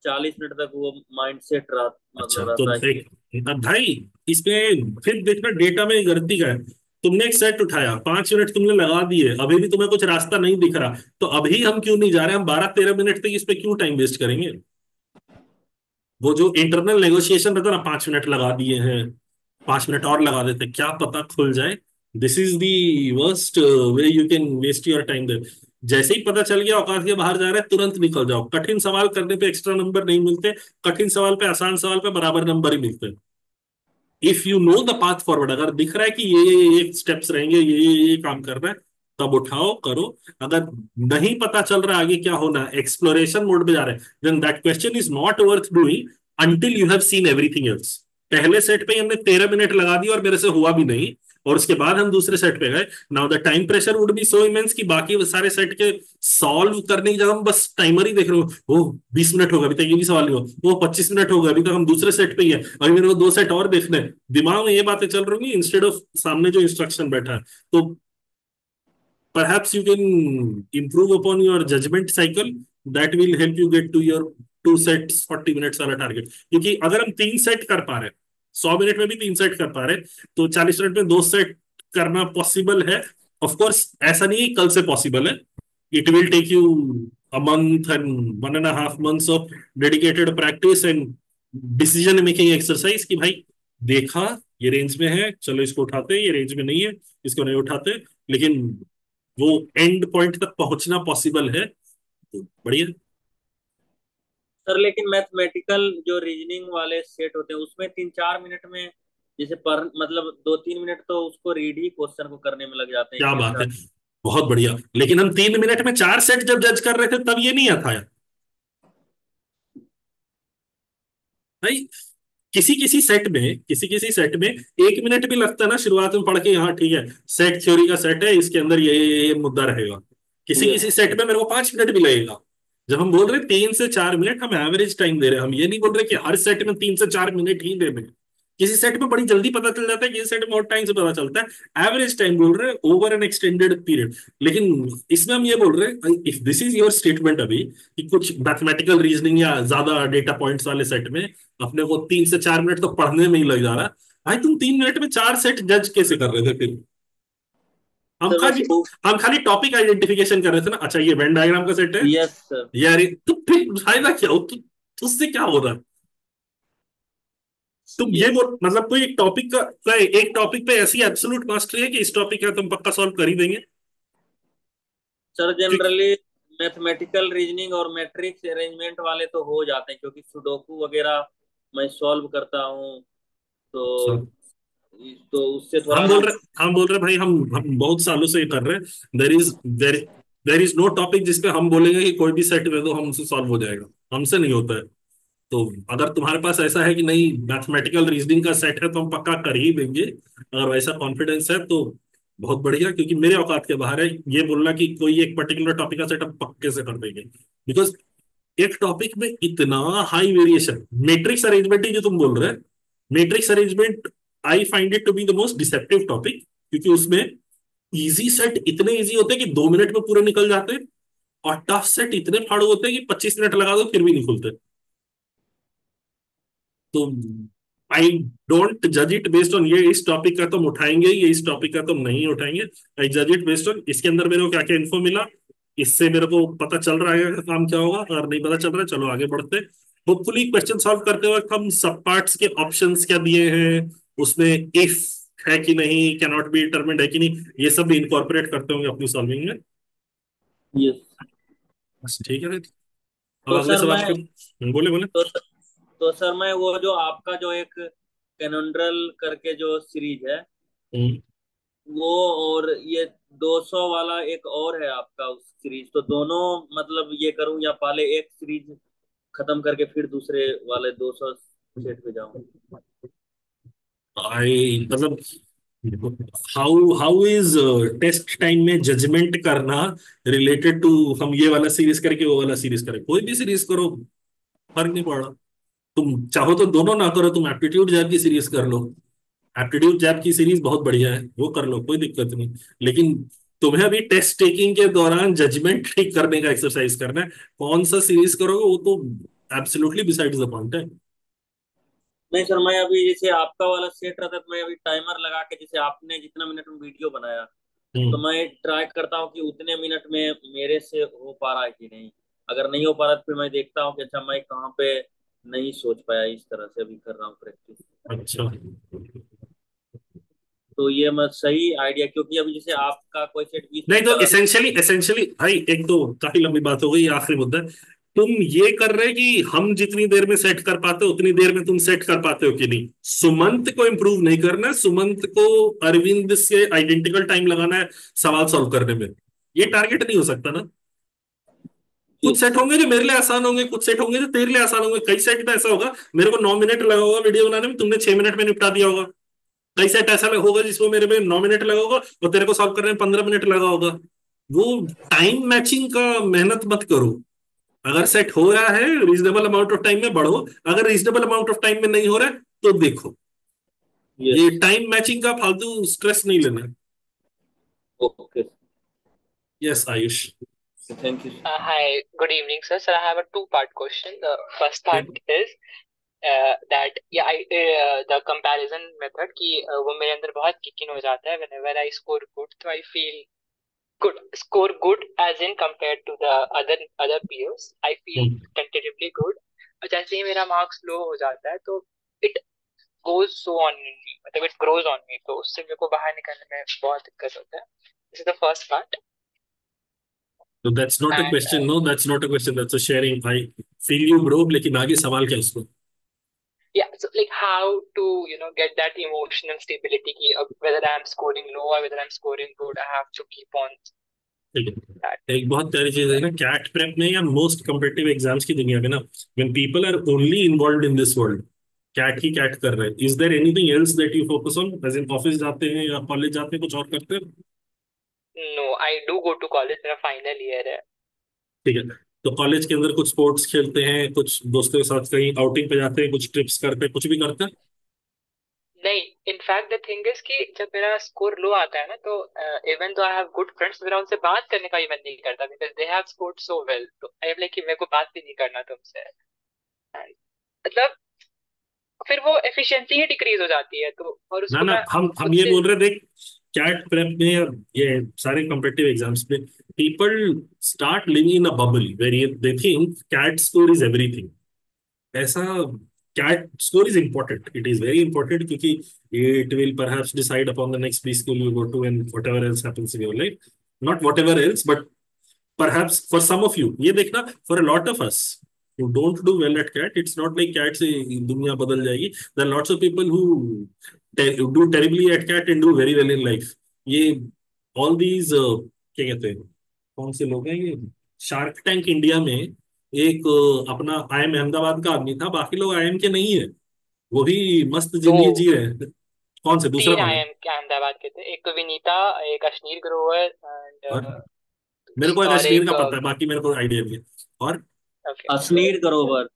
B: 40 मिनट तक वो माइंड सेट रहा,
A: अच्छा,
B: मतलब
A: तो
B: रहता है।
A: देख अब भाई, इसमें फिर देखना डेटा में गलती का है। तुमने एक सेट उठाया, 5 मिनट तुमने लगा दिए, अभी भी तुम्हें कुछ रास्ता नहीं दिख रहा, तो अभी हम क्यों नहीं जा रहे? हम 12-13 मिनट तक इस पे क्यों टाइम वेस्ट करेंगे? वो जो इंटरनल नेगोशिएशन रहता है ना, 5 मिनट लगा दिए हैं, 5 मिनट और लगा देते, क्या पता खुल जाए। This is the worst way you can waste your time there. जैसे ही पता चल गया औकात के बाहर जा रहा है, तुरंत निकल जाओ। कठिन सवाल करने पे एक्स्ट्रा नंबर नहीं मिलते, कठिन सवाल पे, आसान सवाल पे बराबर नंबर ही मिलते हैं। If you know the path forward, अगर दिख रहा है कि ये स्टेप्स रहेंगे, ये काम करना है, तब उठाओ करो। अगर नहीं पता चल रहा है आगे क्या होना है, एक्सप्लोरेशन मोड में जा रहे हैं, then that question is not worth doing until you have seen everything else. पहले सेट पे ही हमने 13 मिनट लगा दी और मेरे से हुआ भी नहीं, और उसके बाद हम दूसरे सेट पे गए। Now the time pressure would be so immense कि बाकी वो सारे सेट के सॉल्व करने की जगह हम बस टाइमर ही देख रहे हो, वो 20 मिनट हो गए अभी तक ये भी सवाल नहीं हुआ, वो 25 मिनट हो गए अभी तक हम दूसरे सेट पे ही है, अभी मेरे को 2 सेट और देखने हैं। दिमाग में ये बातें चल रही होंगी इंस्टेड ऑफ सामने जो इंस्ट्रक्शन बैठा है। तो perhaps you can improve upon your judgment cycle, that will help you get to your 2 sets 40 minutes वाला टारगेट। क्योंकि अगर हम 3 सेट कर पा रहे हैं, 100 मिनट में भी 3 सेट कर पा रहे हैं, तो 40 मिनट में 2 सेट करना पॉसिबल है। ऑफ कोर्स ऐसा नहीं है कल से पॉसिबल है, it will take you a month and 1.5 months of dedicated practice and decision making exercise कि भाई देखा ये रेंज में है, चलो इसको उठाते हैं, ये रेंज में नहीं है, इसको नहीं उठाते। लेकिन वो एंड पॉइंट तक पहुंचना पॉसिबल है, तो बढ़िया।
B: सर लेकिन मैथमेटिकल जो रीजनिंग वाले सेट होते हैं उसमें 3-4 मिनट में जैसे पर मतलब 2-3 मिनट तो उसको रीड ही क्वेश्चन को करने में लग जाते हैं
A: क्या
B: इतने
A: बात है,
B: सारे।
A: बहुत बढ़िया। लेकिन हम 3 मिनट में 4 सेट जब जज कर रहे थे तब ये नहीं आता है भाई। किसी किसी सेट में 1 मिनट भी लगता है ना शुरुआत में पढ़ के, हाँ ठीक है सेट थ्योरी का सेट है, इसके अंदर ये मुद्दा रहेगा। किसी
B: यस।
A: किसी सेट में मेरे को 5 मिनट भी लगेगा। जब हम बोल रहे हैं 3 से 4 मिनट, हम एवरेज टाइम दे रहे हैं, हम ये नहीं बोल रहे कि हर सेट में 3 से 4 मिनट ही दे रहे हैं। किसी सेट में बड़ी जल्दी पता चल जाता है, किसी सेट में बहुत टाइम से पता चलता है। एवरेज टाइम बोल रहे हैं ओवर एन एक्सटेंडेड पीरियड। लेकिन इसमें हम ये बोल रहे हैं, if this is your statement अभी कि कुछ मैथमेटिकल रीजनिंग या ज्यादा डेटा पॉइंट्स वाले सेट में अपने को 3 से 4 मिनट तो पढ़ने में ही लग जा रहा है, भाई तुम 3 मिनट में 4 सेट जज कैसे कर रहे थे फिर? हम
B: सर
A: खाली
B: वैसे वो।
A: हम खाली टॉपिक आइडेंटिफिकेशन कर रहे थे ना। अच्छा ये वेन डायग्राम का सेट है
B: यस सर।
A: यार, तो फिर फायदा क्या हो? उससे क्या हो रहा है? तुम ये
B: यस
A: बोल, मतलब कोई एक टॉपिक का एक टॉपिक पे ऐसी एब्सोल्यूट मास्टरी है कि इस टॉपिक का तुम पक्का सॉल्व कर ही देंगे?
B: सर,
A: क्योंकि
B: जनरली मैथमेटिकल रीजनिंग और मैट्रिक्स अरेंजमेंट वाले तो हो जाते हैं, क्योंकि सुडोकू वगैरह मैं सॉल्व करता हूँ। तो उससे थोड़ा ना।
A: हम बोल रहे भाई, हम बहुत सालों से ये कर रहे हैं। देर देर इज नो टॉपिक जिसपे हम बोलेंगे कि कोई भी सेट दे दो हमसे सॉल्व हो जाएगा। हमसे नहीं होता है। तो अगर तुम्हारे पास ऐसा है कि नहीं, मैथमेटिकल रीजनिंग का सेट है तो हम पक्का कर ही देंगे, अगर वैसा कॉन्फिडेंस है तो बहुत बढ़िया। क्योंकि मेरे औकात के बाहर है ये बोलना कि कोई एक पर्टिकुलर टॉपिक का सेट हम पक्के से कर देंगे। बिकॉज एक टॉपिक में इतना हाई वेरिएशन, मैट्रिक्स अरेंजमेंट ही जो तुम बोल रहे हैं, matrix arrangement I find it to be the most deceptive topic. क्योंकि उसमें इजी सेट इतने इजी होते हैं कि 2 मिनट में पूरे निकल जाते हैं, और टफ सेट इतने फाड़ू होते हैं कि 25 मिनट लगा दो फिर भी नहीं खुलते। तो आई डोंट जज इट बेस्ड ऑन ये इस टॉपिक का तुम उठाएंगे, ये इस टॉपिक का तुम नहीं उठाएंगे। आई जज इट बेस्ड ऑन इसके अंदर मेरे को क्या क्या इन्फो मिला, इससे मेरे को पता चल रहा है कि काम क्या होगा, अगर नहीं पता चल रहा है चलो आगे बढ़ते। होपफुली क्वेश्चन सॉल्व करते वक्त हम सब पार्ट्स के ऑप्शंस क्या दिए हैं, उसमें इफ है कि नहीं, कैन नॉट बी डिटरमिन्ड है कि नहीं, ये सब भी इनकॉर्पोरेट करते होंगे अपनी सॉल्विंग में।
B: यस।
A: बस ठीक है फिर। अब
B: तो
A: अगले
B: सर
A: सवाल
B: मैं
A: के बोले बोले।
B: तो तो सर मैं वो जो आपका जो एक कैनोन्ड्रल करके जो सीरीज है,
A: हम्म।
B: वो और ये 200 वाला एक और है आपका उस सीरीज, तो दोनों मतलब ये करूं या पहले एक सीरीज खत्म करके फिर दूसरे वाले 200 सेट पे जाऊं?
A: आई मतलब, how how is test time में जजमेंट करना रिलेटेड टू हम ये वाला सीरीज करके वो वाला सीरीज करें? कोई भी सीरीज करो, फर्क नहीं पड़ रहा। तुम चाहो तो दोनों ना करो, तुम एप्टीट्यूड जैब की सीरीज कर लो। एप्टीट्यूड जैब की सीरीज बहुत बढ़िया है, वो कर लो, कोई दिक्कत नहीं। लेकिन तुम्हें अभी टेस्ट टेकिंग के दौरान जजमेंट ठीक करने का एक्सरसाइज करना है। कौन सा सीरीज करोगे वो तो एब्सोल्युटली बिसाइड्स द पॉइंट है।
B: नहीं सर, मैं अभी जैसे आपका वाला सेट रहता है तो मैं अभी टाइमर लगा के, जैसे आपने जितना मिनट में वीडियो बनाया, तो
A: हम्म।
B: मैं ट्राई करता हूँ कि उतने मिनट में मेरे से हो पा रहा है कि नहीं। अगर नहीं हो पा रहा तो फिर मैं देखता हूँ कि अच्छा मैं कहाँ पे नहीं सोच पाया, इस तरह से अभी कर रहा हूँ प्रैक्टिस।
A: अच्छा।
B: तो ये मैं सही आइडिया, क्योंकि अभी जैसे आपका कोई सेट 20 मिनट
A: नहीं
B: का
A: तो
B: रहा।
A: एसेंशियली एसेंशियली भाई, एक तो काफी लंबी बात हो गई, ये आखिरी मुद्दा है। तुम ये कर रहे कि हम जितनी देर में सेट कर पाते हो उतनी देर में तुम सेट कर पाते हो कि नहीं? सुमंत को इंप्रूव नहीं करना है, सुमंत को अरविंद से आइडेंटिकल टाइम लगाना है सवाल सॉल्व करने में। ये टारगेट नहीं हो सकता ना। कुछ
B: यस।
A: सेट होंगे जो मेरे लिए आसान होंगे, कुछ सेट होंगे जो तेरे लिए आसान होंगे। कई सेट में ऐसा होगा मेरे को 9 मिनट लगा होगा वीडियो बनाने में, तुमने 6 मिनट में निपटा दिया होगा। कई सेट ऐसा होगा जिसमें मेरे में 9 मिनट लगा होगा और तेरे को सॉल्व करने में 15 मिनट लगा होगा। वो टाइम मैचिंग का मेहनत मत करो। अगर सेट हो रहा है रीजनेबल अमाउंट ऑफ टाइम में बढ़ो, अगर रीजनेबल अमाउंट ऑफ टाइम में नहीं हो रहा है तो देखो।
B: यस।
A: ये टाइम मैचिंग का फालतू स्ट्रेस नहीं लेना है।
B: Okay.
A: Yes Ayush.
B: Thank you.
C: Hi, good evening, sir. Sir, I have a two-part question. The first part
A: ठीक।
C: is that yeah, the comparison method कि वो मेरे अंदर बहुत kick in हो जाता है whenever I score good, तो I feel good, score good as in compared to the other peers. I feel tentatively good. और जैसे ही मेरा marks low हो जाता है तो it goes so on in me, मतलब it grows on me. तो उससे मेरे को बाहर निकलने में बहुत दिक्कत होता है. This is the first part.
A: तो that's not a
C: And
A: question, no that's not a question, that's a sharing. I feel you bro, लेकिन आगे सवाल क्या है उसको?
C: yeah, so like how to get that emotional stability ki, whether I'm scoring low or whether I'm scoring good, I have to keep on
A: ठीक है।
C: that.
A: एक बहुत प्यारी चीज है ना कैट प्रेप में या मोस्ट कम्पिटिटिव एग्जाम्स की दुनिया में ना, when people are only involved in this world, CAT ही कैट कर रहे हैं, is there anything else that you focus on? As in office जाते हैं या कॉलेज जाते हैं, कुछ और करते हैं?
C: No, I do go to college, मेरा final year है.
A: ठीक है। तो कॉलेज के अंदर कुछ स्पोर्ट्स खेलते हैं, कुछ दोस्तों के साथ कहीं आउटिंग पे जाते हैं, कुछ ट्रिप्स करते हैं, कुछ भी करते हैं?
C: नहीं, इनफैक्ट द थिंग इज कि जब मेरा स्कोर लो आता है ना, तो even though I have good friends, मेरा उनसे बात करने का भी मन नहीं करता because they have scored so well. तो आई एम लाइक कि मेरे को बात भी नहीं करना तुमसे. And मतलब फिर वो एफिशिएंसी ही डिक्रीज हो जाती है, तो और
A: ना
C: उसको
A: ना,
C: मैं
A: हम
C: खुद
A: ये
C: से.
A: बोल रहे, देख, कैट प्रेप में या ये सारे कॉम्पिटिटिव एग्जाम्स में people start living in a bubble where they think CAT score is everything. ऐसा CAT score is important, it is very important, क्योंकि it will perhaps decide upon the next preschool you go to and whatever else happens in your life, not whatever else but perhaps for some of you, ये देखना, for a lot of us who don't do well at cat, it's not like cat से दुनिया बदल जाएगी। There are lots of people who do terribly at cat and do very well in life। ये all these क्या कहते हैं, कौन से लोग हैं ये, शार्क टैंक इंडिया में एक अपना आईएम अहमदाबाद का आदमी था, बाकी लोग आईएम के नहीं है, वो भी मस्त
C: दो
A: जिंदगी जी रहे हैं। कौन से, दूसरा
C: तीन
A: कौन है?
C: आईएम के अहमदाबाद के थे, एक विनीता, एक अश्नीर ग्रोवर
A: और
C: एंड
A: मेरे को एक
C: और
A: अश्लील
C: एक
A: का पता है, बाकी मेरे को आइडिया नहीं है। और
C: ओके,
B: अश्नीर ग्रोवर।
A: और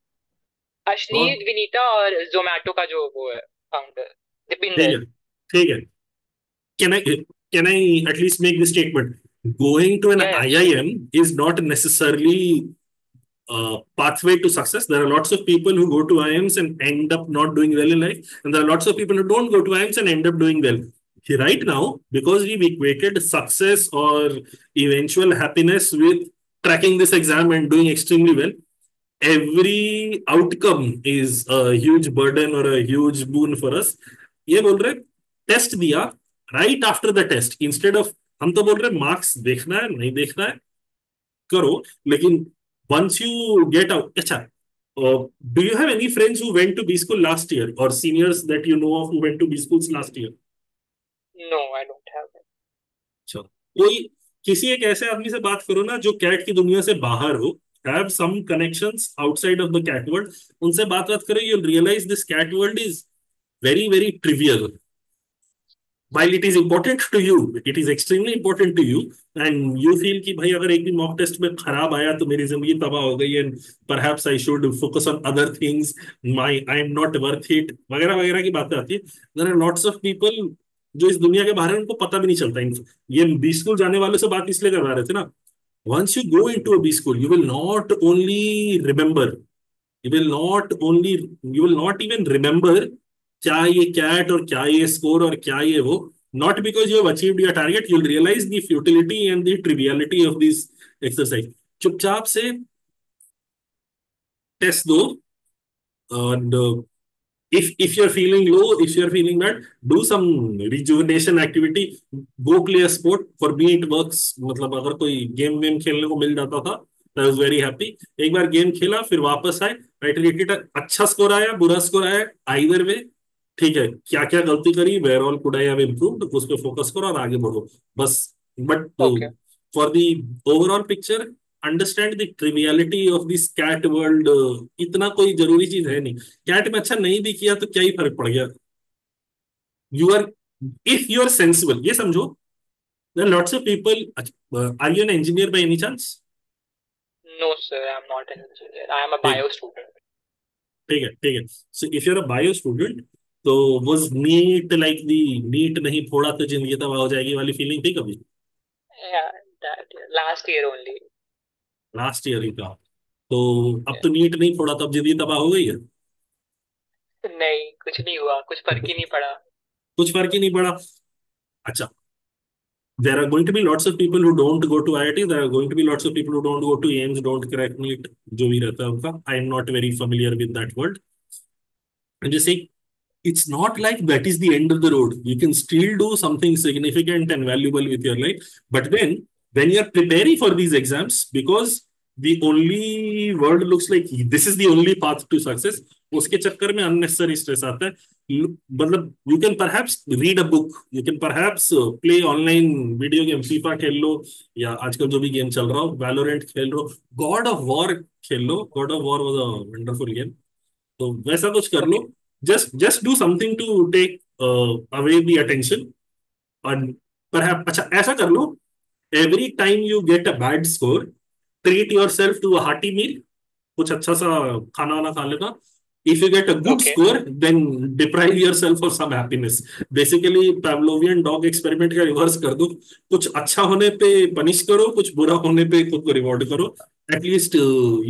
C: अश्नीर, विनीता और जोमेटो का जो वो है फाउंडर
A: ठीक
C: दीपिंदर।
A: है, ठीक है। Can I at least make this statement? Going to an
C: या sure.
A: IIM is not necessarily a pathway to success. There are lots of people who go to IIMs and end up not doing well in life, and there are lots of people who don't go to IIMs and end up doing well. Right now, because we've equated success or eventual happiness with tracking this exam and doing extremely well, every outcome is a huge burden or a huge boon for us। ये बोल रहे test दिया, right after the test, instead of, हम तो बोल रहे marks देखना है नहीं देखना है करो, लेकिन once you get out, अच्छा, do you have any friends who went to B school last year or seniors that you know of who went to B schools last year?
C: No I don't have.
A: अच्छा, कोई किसी एक ऐसे आदमी से बात करो ना जो कैट की दुनिया से बाहर हो, have some connections outside of the CAT world, उनसे बात करो, you realise this CAT world is very very trivial। while it is important to you, it is extremely important to you, and you feel कि भाई अगर एक भी mock test में खराब आया तो मेरी जिंदगी तबाह हो गई, and perhaps I should focus on other things, I am not worth it, वगैरह वगैरह की बातें आती है। there are lots of people जो इस दुनिया के बाहर हैं, उनको पता भी नहीं चलता। ये बी स्कूल जाने वालों से बात इसलिए करवा रहे थे ना, once you go into a B school, you will not only remember, you will not only, you will not even remember क्या ये कैट और क्या ये स्कोर और क्या ये वो, not because you have achieved your target, you'll realize the futility and the triviality of this exercise। चुपचाप से टेस्ट दो, and if you're feeling low, if you're feeling bad, do some rejuvenation activity, go play a sport, for me it works। मतलब अगर कोई game वेम खेलने को मिल जाता था, I was very happy। एक बार गेम खेला फिर वापस आए, राइट रिलेटेड, अच्छा स्कोर आया बुरा स्कोर आया, आइदर वे ठीक है, क्या क्या गलती करी, where all could I have improved, उस पर फोकस करो और आगे बढ़ो बस। But
C: okay
A: for the overall picture, understand the triviality of this CAT world. इतना कोई जरूरी चीज है नहीं, कैट में अच्छा नहीं भी किया तो क्या ही फर्क पड़ गया। You are, if you are sensible, ये समझो, there lots of people, are you an engineer by any chance?
C: No sir, I am not an engineer, I am a
A: ठीक,
C: बायो स्टूडेंट।
A: ठीक है, ठीक है। So if you are a bio student, तो was NEET like the, NEET नहीं फोड़ा तो जिंदगी तबाह हो जाएगी वाली फीलिंग थी कभी?
C: या that last year only.
A: Last year ही था, तो अब तो नीट नहीं फोड़ा तो अब जिंदगी तबाह हो गई है।
C: नहीं, कुछ नहीं हुआ, कुछ फर्क ही नहीं पड़ा।
A: कुछ फर्क ही नहीं पड़ा। अच्छा, there are going to be lots of people who don't go to IIT, there are going to be lots of people who don't go to AIMS, don't crack NEET, जो भी रहता है उनका, I am not very familiar with that world। I'm just saying, it's not like that is the end of the road, you can still do something significant and valuable with your life। But then when you're preparing for these exams, because the only world looks like this is the only path to success, उसके चक्कर में unnecessary stress आता है। मतलब you can perhaps read a book, you can perhaps play online video game, FIFA खेल लो, या आजकल जो भी गेम चल रहा हो, Valorant खेल लो, God of War खेल लो, God of War was a wonderful game, तो वैसा कुछ कर लो।
C: Okay
A: just do something to take away the attention। और perhaps अच्छा ऐसा कर लो, every time you get a bad score, treat yourself to a hearty meal, कुछ अच्छा सा खाना वाना खा लेना। if you get a good
C: okay
A: score, then deprive yourself of some happiness। basically Pavlovian dog experiment का रिवर्स कर दो, कुछ अच्छा होने पे पनिश करो, कुछ बुरा होने पे खुद को रिवॉर्ड करो। at least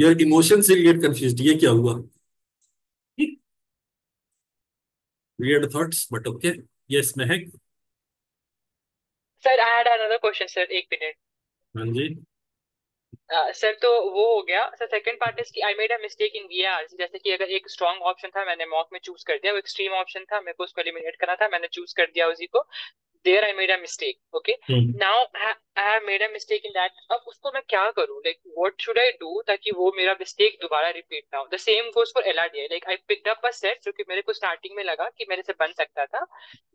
A: your emotions will get confused, ये क्या हुआ? Weird thoughts, but okay। Yes, Mehak।
C: Sir I had another question sir, एक मिनट।
A: हाँ जी।
C: सर तो वो हो गया सर। सेकंड पार्ट इज कि आई made a mistake in VR, जैसे कि अगर एक स्ट्रांग ऑप्शन था मैंने मॉक में चूज कर दिया, वो एक्सट्रीम ऑप्शन था मेरे को उसको एलिमिनेट करना था, मैंने चूज कर दिया उसी को। There I made a mistake. Okay, now I have made a mistake in that. अब उसको मैं क्या करूं, like what should I do ताकि वो मेरा मिस्टेक दोबारा रिपीट ना हो। The same goes for LRDI, like I picked up a set जो कि मेरे को स्टार्टिंग में लगा कि मेरे से बन सकता था,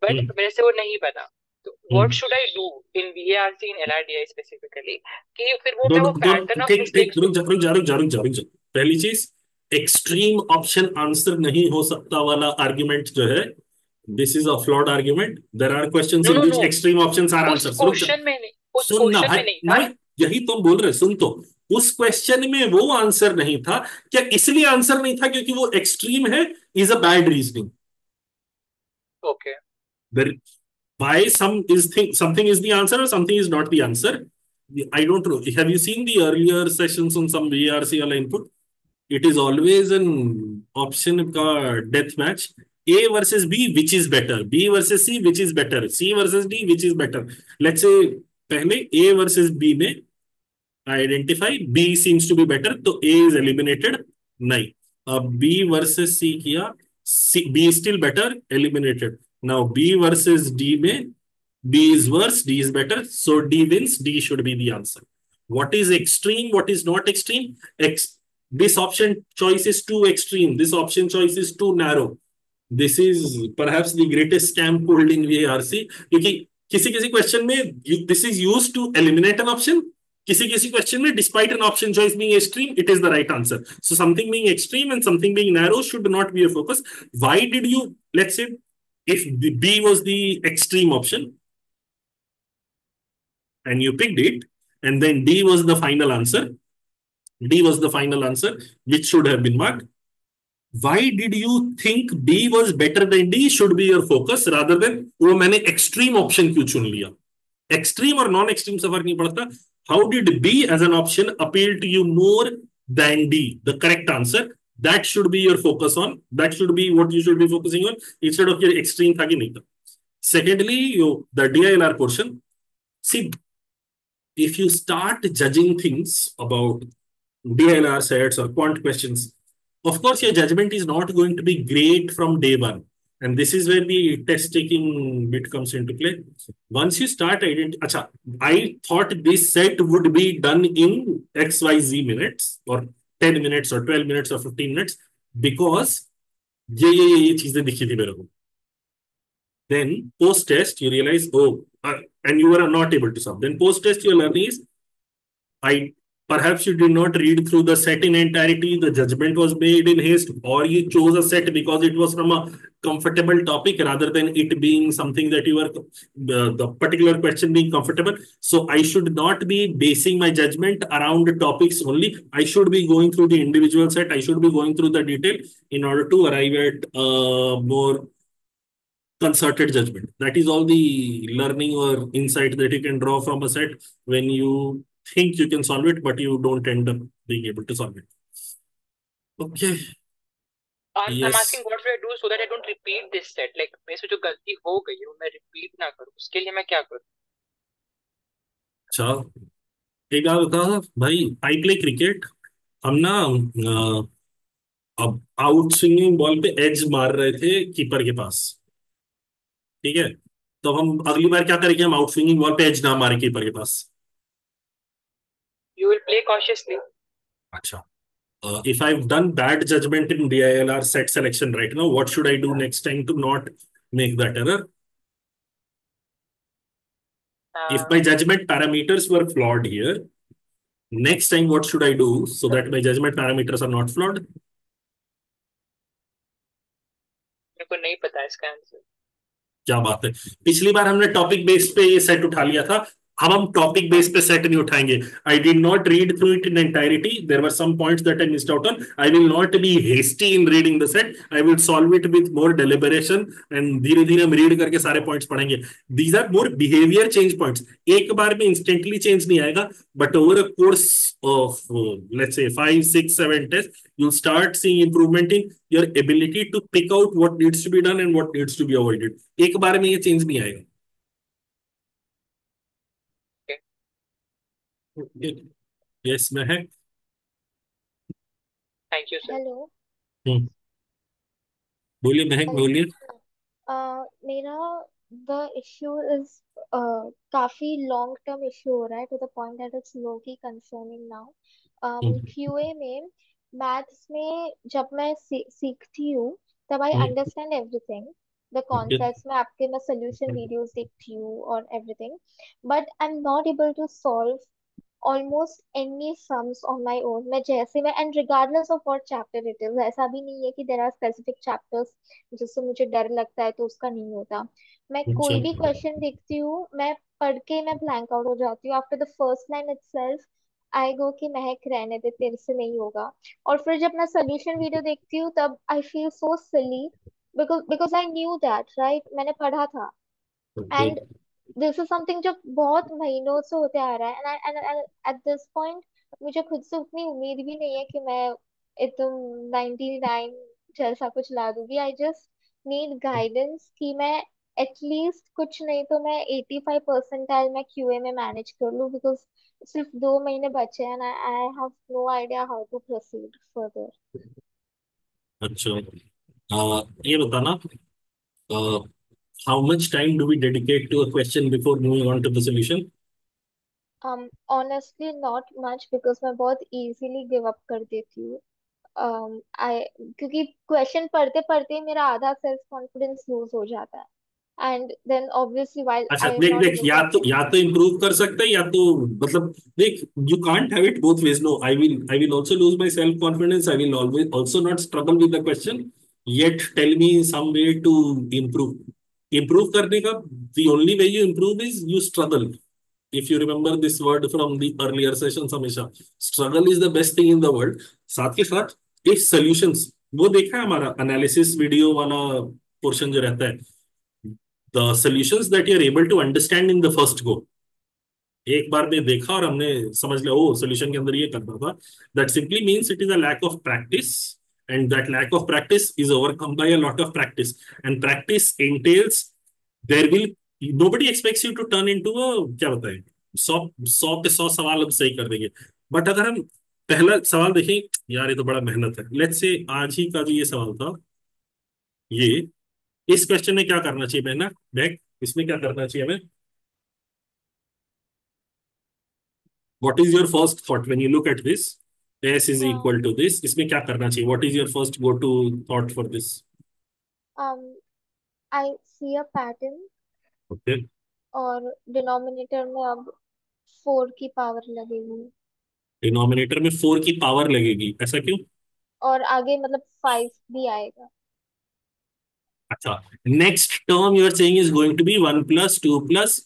C: बट मेरे से वो नहीं बना। तो what should I do in VRC in LRDI specifically, कि फिर वो मैं वो
A: दोनों
C: पैटर्न
A: दोनों
C: ऑफ
A: ठीक ठीक,
C: मिस्टेक्स को।
A: रुक जा। पहली चीज, एक्सट्रीम ऑप्शन आंसर नहीं हो सकता वाला आर्ग्यूमेंट जो है, this is a flawed argument. There are questions
C: no
A: in
C: no no,
A: which extreme options are
C: उस
A: आंसर्स। रुक जा,
C: क्वेश्चन में नहीं, उस
A: सुन ना
C: क्वेश्चन
A: भाई।
C: में नहीं था।
A: नहीं, यही तो बोल रहे, सुन तो। उस क्वेश्चन में वो आंसर नहीं था क्या? इसलिए आंसर नहीं था क्योंकि वो एक्सट्रीम है, is a bad reasoning.
C: Okay,
A: Why something is the answer or something is not the answer? I don't know. Have you seen the earlier sessions on some VRC wala input? It is always an option ka death match. A versus B, which is better? B versus C, which is better? C versus D, which is better? Let's say पहले A versus B में identify B seems to be better, तो A is eliminated. नहीं, अब B versus C किया, B is still better, eliminated. Now B versus D में B is worse, D is better, so D wins. D should be the answer. What is extreme? What is not extreme? This option choice is too extreme. This option choice is too narrow. This is perhaps the greatest scam pulled in VARC, क्योंकि किसी किसी question में this is used to eliminate an option. किसी किसी question में despite an option choice being extreme, it is the right answer. So something being extreme and something being narrow should not be a focus. Why did you, let's say, if the B was the extreme option and you picked it, and then D was the final answer, D was the final answer, which should have been marked. Why did you think B was better than D should be your focus rather than वो मैंने extreme option क्यों चुन लिया? Extreme और non extreme से फर्क नहीं पड़ता. How did B as an option appeal to you more than D? The correct answer. That should be your focus on. That should be what you should be focusing on instead of your extreme था कि नहीं था. Secondly, the DILR portion. See, if you start judging things about DILR sets or quant questions, of course, your judgment is not going to be great from day one. And this is where the test taking bit comes into play. Once you start I thought this set would be done in XYZ minutes or 10 minutes or 12 minutes or 15 minutes because ये चीजें दिखी थी मेरे को. Then post test, you realize, and you were not able to solve. Then post test, your learning is, perhaps you did not read through the set in entirety. The judgment was made in haste, or you chose a set because it was from a comfortable topic rather than it being something that you were the particular question being comfortable. So I should not be basing my judgment around the topics only. I should be going through the individual set. I should be going through the detail in order to arrive at more concerted judgment. That is all the learning or insight that you can draw from a set when you think you can solve it, but you don't end up being able to solve it. Okay.
C: I'm asking
A: Yes.
C: what should I do so that I don't repeat this set, like मेरे से जो गलती हो गई है वो मैं repeat ना करूं, उसके लिए मैं क्या करूं?
A: अच्छा, एक बात बता भाई, आई प्ले क्रिकेट. हम ना अब आउट स्विंगिंग बॉल पे एज मार रहे थे कीपर के पास. ठीक है, तो हम अगली बार क्या करेंगे? हम आउट स्विंगिंग बॉल पे एज ना मारे कीपर के पास.
C: You will play cautiously.
A: अच्छा, if I've done bad judgment in DILR set selection right now, what should I do next time to not make that error? If my judgment parameters were flawed here, next time what should I do so that my judgment parameters are not flawed?
C: मेरे को नहीं पता इसका answer.
A: क्या बात है, पिछली बार हमने टॉपिक बेस पे ये सेट उठा लिया था. अब हम टॉपिक बेस पे सेट नहीं उठाएंगे. I did not read through it in entirety. There were some points that I missed out on. I will not be hasty in reading the set. I will solve it with more deliberation and धीरे धीरे हम read करके सारे points पढ़ेंगे. These are more behaviour change points. एक बार में instantly change नहीं आएगा, but over a course of let's say 5 6 7 test you'll start seeing improvement in your ability to pick out what needs to be done and what needs to be avoided. एक बार में ये change नहीं आएगा. Yes Mahak.
C: Thank you sir.
D: Hello.
A: Hmm, बोलिए महक, बोलिए।
D: मेरा the issue is काफी लॉन्ग टर्म इश्यू हो रहा है, to the point that it's low key concerning now.
A: Hmm,
D: QA में मैथ्स में जब मैं सीखती हूँ तब I
A: hmm,
D: understand everything, the
A: okay.
D: Concepts में आपके मैं सोल्यूशन वीडियोस देखती हूँ और everything, but I am not able to solve almost any sums on my own। मैं जैसे मैं and regardless of what chapter it is, ऐसा भी नहीं है कि there are specific chapters जिससे मुझे डर लगता है तो उसका नहीं होता। मैं
A: अच्छा।
D: कोई भी क्वेश्चन देखती हूँ, मैं पढ़ के मैं ब्लैंक आउट हो जाती हूँ after the first line itself. I go कि महक रहने दे, तेरे से नहीं होगा। और फिर जब मैं सोल्यूशन वीडियो देखती हूँ तब I feel so silly, because because I knew that right, मैंने पढ़ा था।
A: Okay.
D: And this is something जो बहुत महीनों से होते आ रहा है, एंड एट दिस पॉइंट मुझे खुद से उतनी उम्मीद भी नहीं है कि मैं एकदम 99 जैसा कुछ ला दूंगी। आई जस्ट नीड गाइडेंस कि मैं एटलीस्ट कुछ नहीं तो मैं 85 परसेंटाइल मैं क्यूए में मैनेज कर लूँ, बिकॉज सिर्फ 2 महीने बचे हैं, I have no idea how to proceed further.
A: अच्छा, ये बताना, how much time do we dedicate to a question before moving on to the solution?
D: Honestly not much, because मैं बहुत इजीली गिव अप कर देती हूँ। आई क्योंकि क्वेश्चन पढ़ते पढ़ते मेरा आधा सेल्फ कॉन्फिडेंस लूज हो जाता है, एंड देन ऑब्वियसली व्हाइल
A: अच्छा
D: आई एम
A: देख
D: नॉट
A: देख,
D: एबल टू
A: या तो इम्प्रूव कर सकते हैं, या तो मतलब देख, you can't have it both ways. No, I will also lose my self confidence, I will always also not struggle with the question, yet tell me some way to improve. Improve करने का the only way you improve is you struggle. If you remember this word from the earlier sessions, हमेशा struggle is the best thing in the world. साथ के साथ if solutions, वो देखा है हमारा एनालिसिस वीडियो वाला पोर्शन जो रहता है, the solutions that you're able to understand in the first go, एक बार में देखा और हमने समझ लिया ओ सोल्यूशन के अंदर ये करना था, that simply means it is a lack of practice, and that lack of practice is overcome by a lot of practice, and practice entails there will, nobody expects you to turn into a, क्या बताएं, 100 100 पे 100 सवाल हम सही कर देंगे। But अगर हम पहला सवाल देखें, यार ये तो बड़ा मेहनत है, लेट्स से आज ही का जो ये सवाल था, ये इस क्वेश्चन में क्या करना चाहिए बहना बैक, इसमें क्या करना चाहिए हमें? What is your first thought when you look at this? S is equal to this. इसमें क्या करना चाहिए? What is your first go-to thought for this?
D: I see a pattern,
A: Okay.
D: और डिनोमिनेटर में अब 4 की पावर लगेगी,
A: डिनोमिनेटर में 4 की पावर लगेगी, ऐसा क्यों?
D: और आगे मतलब 5 भी आएगा।
A: अच्छा, next term you are saying is going to be 1 plus 2 plus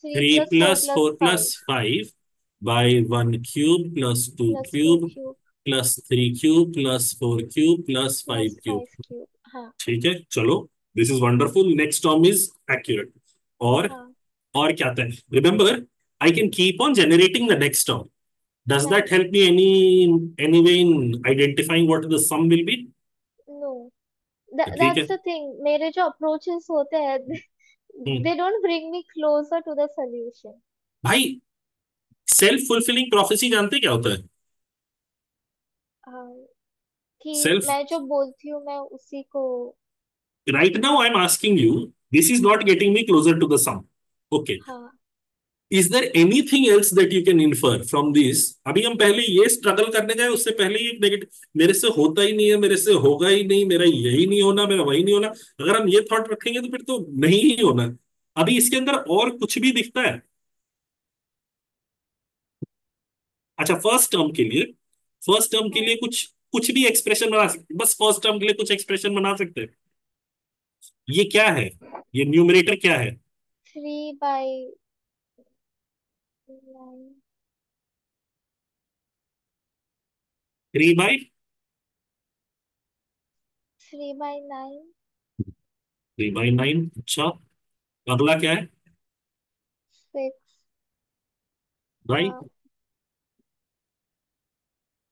D: 3
A: 3
D: plus 4
A: plus
D: plus
A: 4 plus
D: 5
A: 5 by 1 cube plus 2
D: plus 2
A: cube
D: cube
A: plus 3 cube plus 4 cube plus
D: plus
A: 5 cube.
D: 5 cube. हाँ।
A: ठीक है, चलो, this is wonderful, next term is accurate.
D: हाँ।
A: और क्या था? Remember, I can keep on generating the next term. Does that
D: right.
A: Help me any way in identifying what the sum will be?
D: No,
A: ठीक है।
D: That's the thing, मेरे जो approaches होते हैं
A: हम्म,
D: they don't bring me closer to the solution।
A: भाई, self fulfilling prophecy जानते क्या होता है?
D: हाँ, कि
A: सेल्फ,
D: मैं जो बोलती हूँ मैं उसी को।
A: Right now I am asking you, this is not getting me closer to the sum, okay,
D: हाँ।
A: Is there anything else that you can infer from this? अभी हम पहले ये स्ट्रगल करने जाए उससे पहले ही एक नेगेटिव, मेरे से होता ही नहीं है, मेरे से होगा ही नहीं, मेरा यही नहीं होना, मेरा वही नहीं होना, अगर हम ये थॉट रखेंगे तो फिर तो नहीं ही होना। अभी इसके अंदर और कुछ भी दिखता है? अच्छा, फर्स्ट टर्म के लिए
D: हाँ।
A: कुछ कुछ भी एक्सप्रेशन बना सकते, बस फर्स्ट टर्म के लिए कुछ एक्सप्रेशन बना सकते हैं। ये क्या है? ये न्यूमरेटर क्या है?
D: 3/9।
A: 3/9।
D: 3/9।
A: 3/9, अच्छा, अगला क्या है?
D: 6।
A: भाई,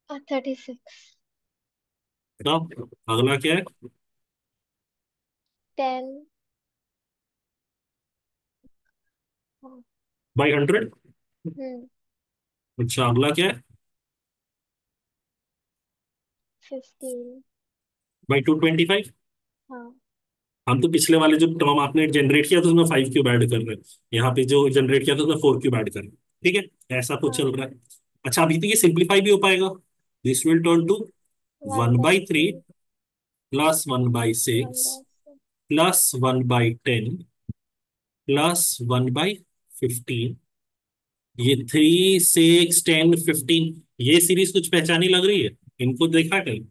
D: 36।
A: तो अगला क्या है?
D: 10।
A: बाई 100।
D: हम्म।
A: अच्छा, अगला क्या है?
D: 15।
A: बाई 225।
D: हाँ
A: हम तो पिछले वाले जो टर्म आपने जनरेट किया था उसमें 5 क्यूब ऐड कर रहे हैं, यहाँ पे जो जनरेट किया था उसमें 4 क्यूब ऐड कर रहे हैं। ठीक है, ऐसा तो चल
D: हाँ।
A: रहा है। अच्छा, अभी तो ये सिंप्लीफाई भी हो पाएगा। This will turn to
D: one
A: one
D: by
A: by three
D: three
A: plus one by
D: one
A: six
D: by six.
A: Plus one by 10 plus one by 15। ये 3 6 10 15, ये सीरीज कुछ पहचानी लग रही है? इनको देखा कहीं?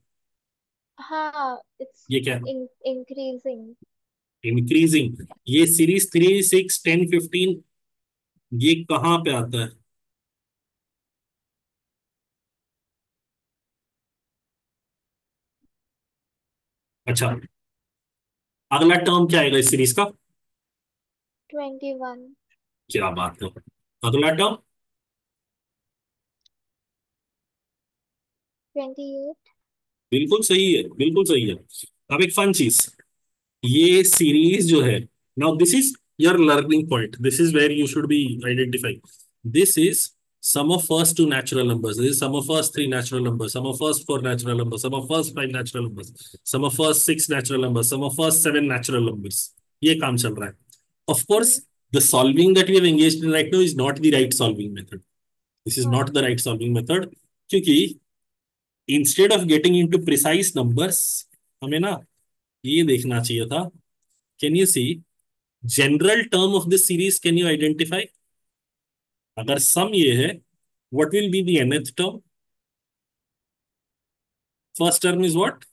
D: हाँ, इट्स
A: ये क्या?
D: इंक्रीजिंग।
A: इंक्रीजिंग। ये सीरीज 3 6 10 15, ये कहाँ पे आता है? अच्छा, अगला टर्म क्या आएगा इस सीरीज का?
D: 21।
A: क्या बात है! अगला टर्म
D: 28।
A: बिल्कुल सही है, बिल्कुल सही है। अब एक फन चीज, ये सीरीज जो है, now this is your learning point, this is where you should be identifying. This is sum of first two natural numbers, this is sum of first three natural numbers, sum of first four natural numbers, sum of first five natural numbers, sum of first six natural numbers, sum of first seven natural numbers। ये काम चल रहा है। Of course,
D: hmm.
A: the solving that we have engaged in right now is not the right solving method, this is not
D: हाँ।
A: the right solving method, क्योंकि instead of getting into precise numbers, हमें ना ये देखना चाहिए था। Can you see general term of this series, can you identify? अगर sum ये है, what will be the nth term? First term is what?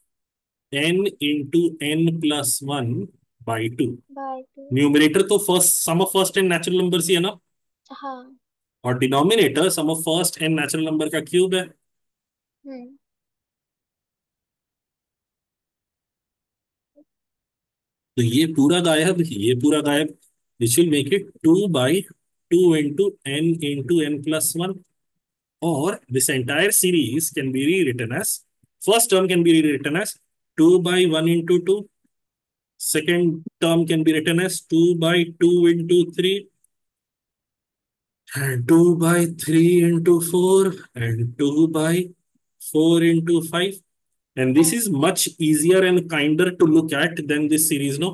A: n into n plus one by two.
D: By two.
A: Numerator तो first sum of first n natural number ही है ना,
D: हाँ।
A: और denominator sum of first n natural number का cube है।
D: हम्म।
A: तो ये पूरा गायब, ये पूरा गायब, which will make it 2 by 2 into n plus one. Or this entire series can be rewritten as, first term can be rewritten as 2 by 1 into 2, second term can be written as 2 by 2 into 3, and 2 by 3 into 4, and 2 by 4 into 5. And this
D: हाँ।
A: is much easier and kinder to look at than this series, no?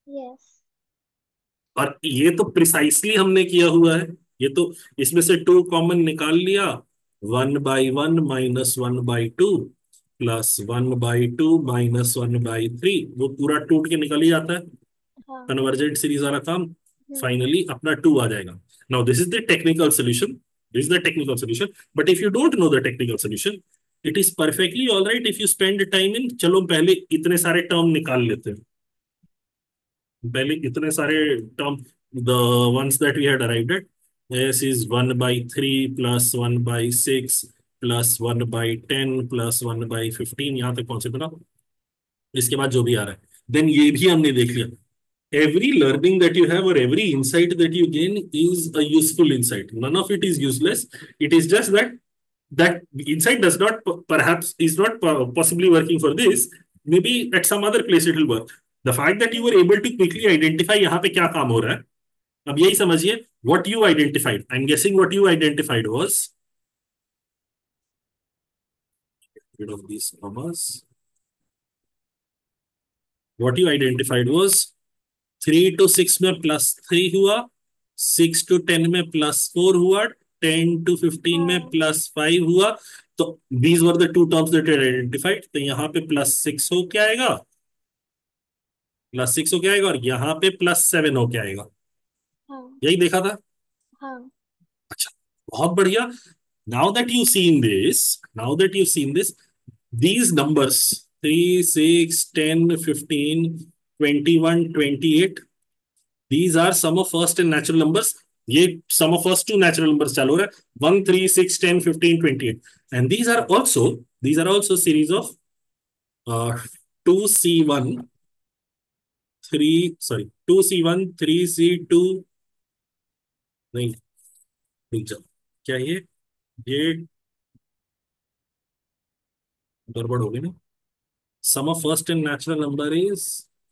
D: Yes.
A: और ये तो precisely हमने किया हुआ है, ये तो इसमें से टू कॉमन निकाल लिया, 1/1 माइनस 1/2 प्लस 1/2 माइनस 1/3, वो पूरा टूट के निकल ही जाता है।
D: हाँ।
A: कन्वर्जेंट सीरीज वाला काम,
D: हम्म।
A: फाइनली अपना 2 आ जाएगा। Now this is the technical solution, this is the technical solution. But if you don't know the technical solution, it is perfectly all right if you spend time in, चलो पहले इतने सारे term निकाल लेते हैं, पहले इतने सारे term, the ones that we had arrived at, S is 1/3 plus 1/6 plus 1/10 plus 1/15, यहाँ तक पहुंचे थे ना? इसके बाद जो भी आ रहा है, देन ये भी हमने देख लिया। Every learning that you have or every insight that you gain is a useful insight, none of it is useless. It is just that that insight does not perhaps is not possibly working for this, maybe at some other place it will work. The fact that you were able to quickly identify यहाँ पे क्या काम हो रहा है, अब यही समझिए। what you identified, I'm guessing what you identified was, rid of these commas, what you identified was 3 to 6 में +3 हुआ, 6 to 10 में +4 हुआ, 10 to 15 में
D: हाँ।
A: +5 हुआ। तो these were the two terms that identified, तो यहाँ पे +6 हो क्या आएगा, +6 हो क्या आएगा, और यहाँ पे +7 हो क्या आएगा,
D: हाँ।
A: यही देखा था।
D: हाँ।
A: अच्छा, बहुत बढ़िया। Now that you seen this, these numbers 3 6 10 15 21 28, these are sum of first and natural numbers। ये sum of first two natural numbers चालू हो रहा है, 1 3 6 10 15 28, and these are also series of 2C1 3, sorry, 2C1 3C2, नहीं, रुक जाओ, क्या ये गड़बड़ हो गई ना। sum of first and natural number is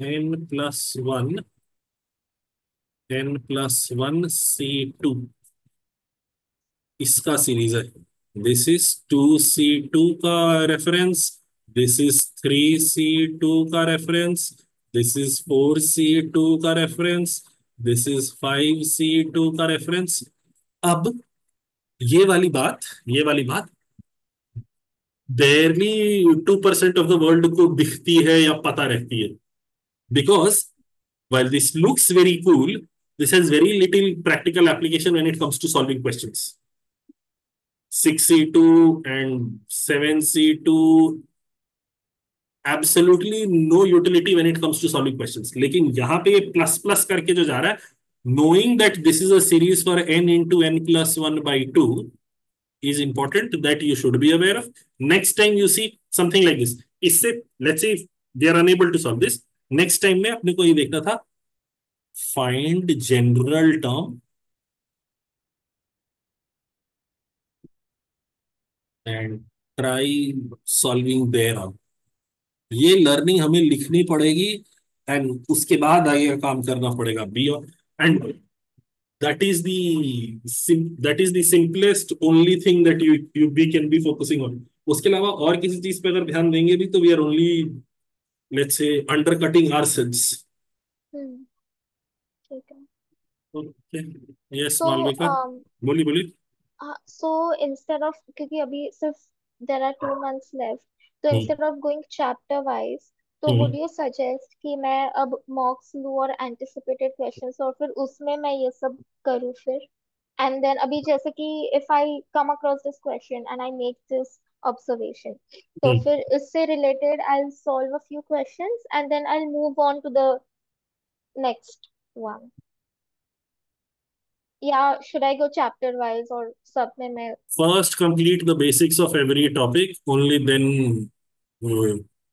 A: n+1 n+1 C2, इसका सीरीज है। दिस इज 2C2 का रेफरेंस, दिस इज 3C2 का रेफरेंस, दिस इज 4C2 का रेफरेंस, दिस इज 5C2 का रेफरेंस। अब ये वाली बात barely 2% ऑफ द वर्ल्ड को दिखती है या पता रहती है, because while this looks very cool, this has very little practical application when it comes to solving questions. 6C2 and 7C2, absolutely no utility when it comes to solving questions. लेकिन यहाँ पे प्लस प्लस करके जो जा रहा है, knowing that this is a series for n into n plus 1 by 2 is important, that you should be aware of. Next time you see something like this, इससे let's say if they are unable to solve this, next time में अपने को ये देखना था, find general term and try solving thereon. ये learning हमें लिखनी पड़ेगी एंड उसके बाद आगे का काम करना पड़ेगा बी। And that is the simplest only thing that you be can be focusing on. उसके अलावा और किसी चीज पे अगर ध्यान देंगे भी तो we are only let's say undercutting ourselves.
D: Hmm, ठीक है।
A: ओके, यस
D: सो
A: मालविका, बोलिए बोलिए।
D: सो इंस्टेड ऑफ, क्योंकि अभी सिर्फ देर आर 2 months लेफ्ट, तो
A: hmm
D: instead of going chapter wise, तो वुड
A: हम्म
D: यू सजेस्ट कि मैं अब मॉक्स लूँ और एंटिसिपेटेड क्वेश्चंस और फिर उसमें मैं ये सब करूँ फिर? एंड देन अभी जैसे कि if I come across this question and I make this observation, तो
A: हम्म।
D: फिर इससे related I will solve a few questions and then I will move on to the next one, या should I go chapter wise और सब में मैं?
A: First, complete the basics of every topic. Only then,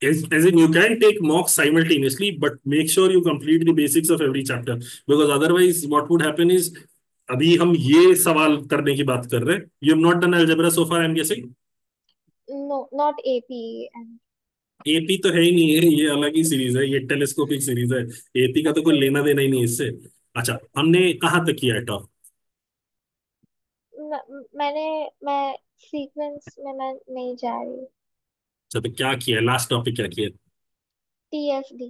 A: as in you can take mocks simultaneously, but make sure you complete the basics of every chapter. Because otherwise, what would happen is, अभी हम ये सवाल करने की बात कर रहे हैं. You have not done algebra so far, I'm guessing.
D: नो, नॉट एपी एंड
A: एपी तो है ही नहीं है, ये अलग ही सीरीज है, ये टेलीस्कोपिक सीरीज है। एपी का तो कोई लेना देना ही नहीं है इससे। अच्छा, हमने कहाँ तक किया है टॉप?
D: मैंने मैं सीक्वेंस में मैं नहीं जा रही।
A: अच्छा, तो क्या किया, लास्ट टॉपिक क्या किया?
D: टीएफडी।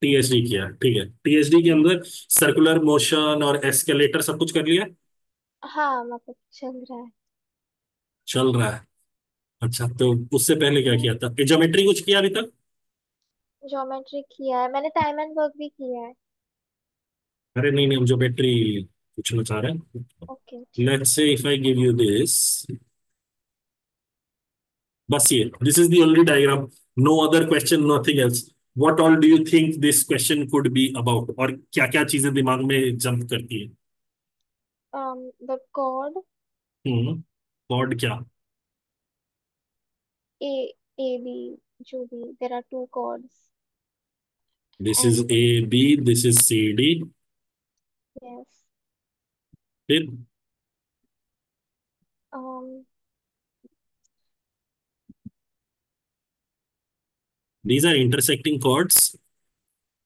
A: टीएसडी किया, ठीक है। टीएसडी के अंदर सर्कुलर मोशन और एस्केलेटर सब कुछ कर लिया?
D: हाँ, मतलब चल रहा है।
A: चल रहा है। अच्छा, तो उससे पहले क्या किया था? ज्योमेट्री कुछ किया अभी तक?
D: ज्योमेट्री किया है मैंने, टाइम एंड वर्क भी किया है।
A: अरे नहीं नहीं, हम ज्योमेट्री पूछना चाह रहे हैं।
D: ओके, ठीक।
A: Let's say if I give you this, बस ये, this is the only diagram, no other question, nothing else. What all do you think this question could be about, और क्या क्या चीजें दिमाग में जंप करती है?
D: द कॉर्ड
A: हम्म, कॉर्ड क्या?
D: ए, ए बी, जो भी, there are 2 chords
A: this is
D: and
A: A B, this is C D,
D: yes,
A: फिर
D: um
A: these are intersecting chords.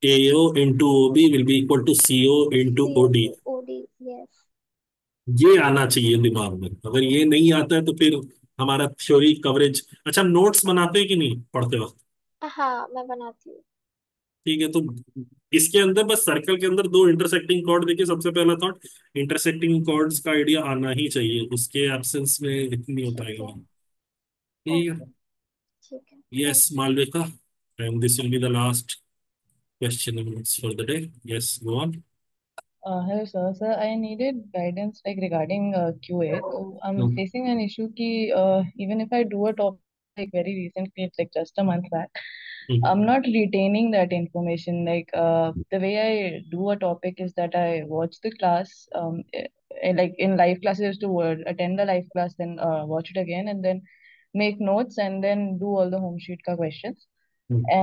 A: AO into OB will be equal to CO into
D: C
A: OD.
D: OD, yes.
A: ये आना चाहिए दिमाग में। अगर ये नहीं आता है तो फिर हमारा थ्योरी कवरेज। अच्छा, नोट्स बनाते हैं कि नहीं पढ़ते वक्त?
D: हाँ, मैं बनाती हूँ।
A: ठीक है, तो इसके अंदर बस सर्कल के अंदर दो इंटरसेक्टिंग कॉर्ड देखिए, सबसे पहला थॉट, इंटरसेक्टिंग कॉर्ड्स का आइडिया आना ही चाहिए, उसके एब्सेंस में नहीं हो
D: ठीक
A: पाएगा।
D: है।
A: ठीक है।
D: ओके, ठीक है,
A: yes
D: thank you.
A: Malavika, and this will be the last question for the day. Yes, go on.
E: Hello, sir. Sir, I needed guidance like regarding QA. So I'm facing an issue कि even if I do a topic like very recently, it's like just a month back, I'm not retaining that information. Like the way I do a topic is that I watch the class, like in live classes, I used to attend the live class, then watch it again, and then make notes, and then do all the home sheet ka questions.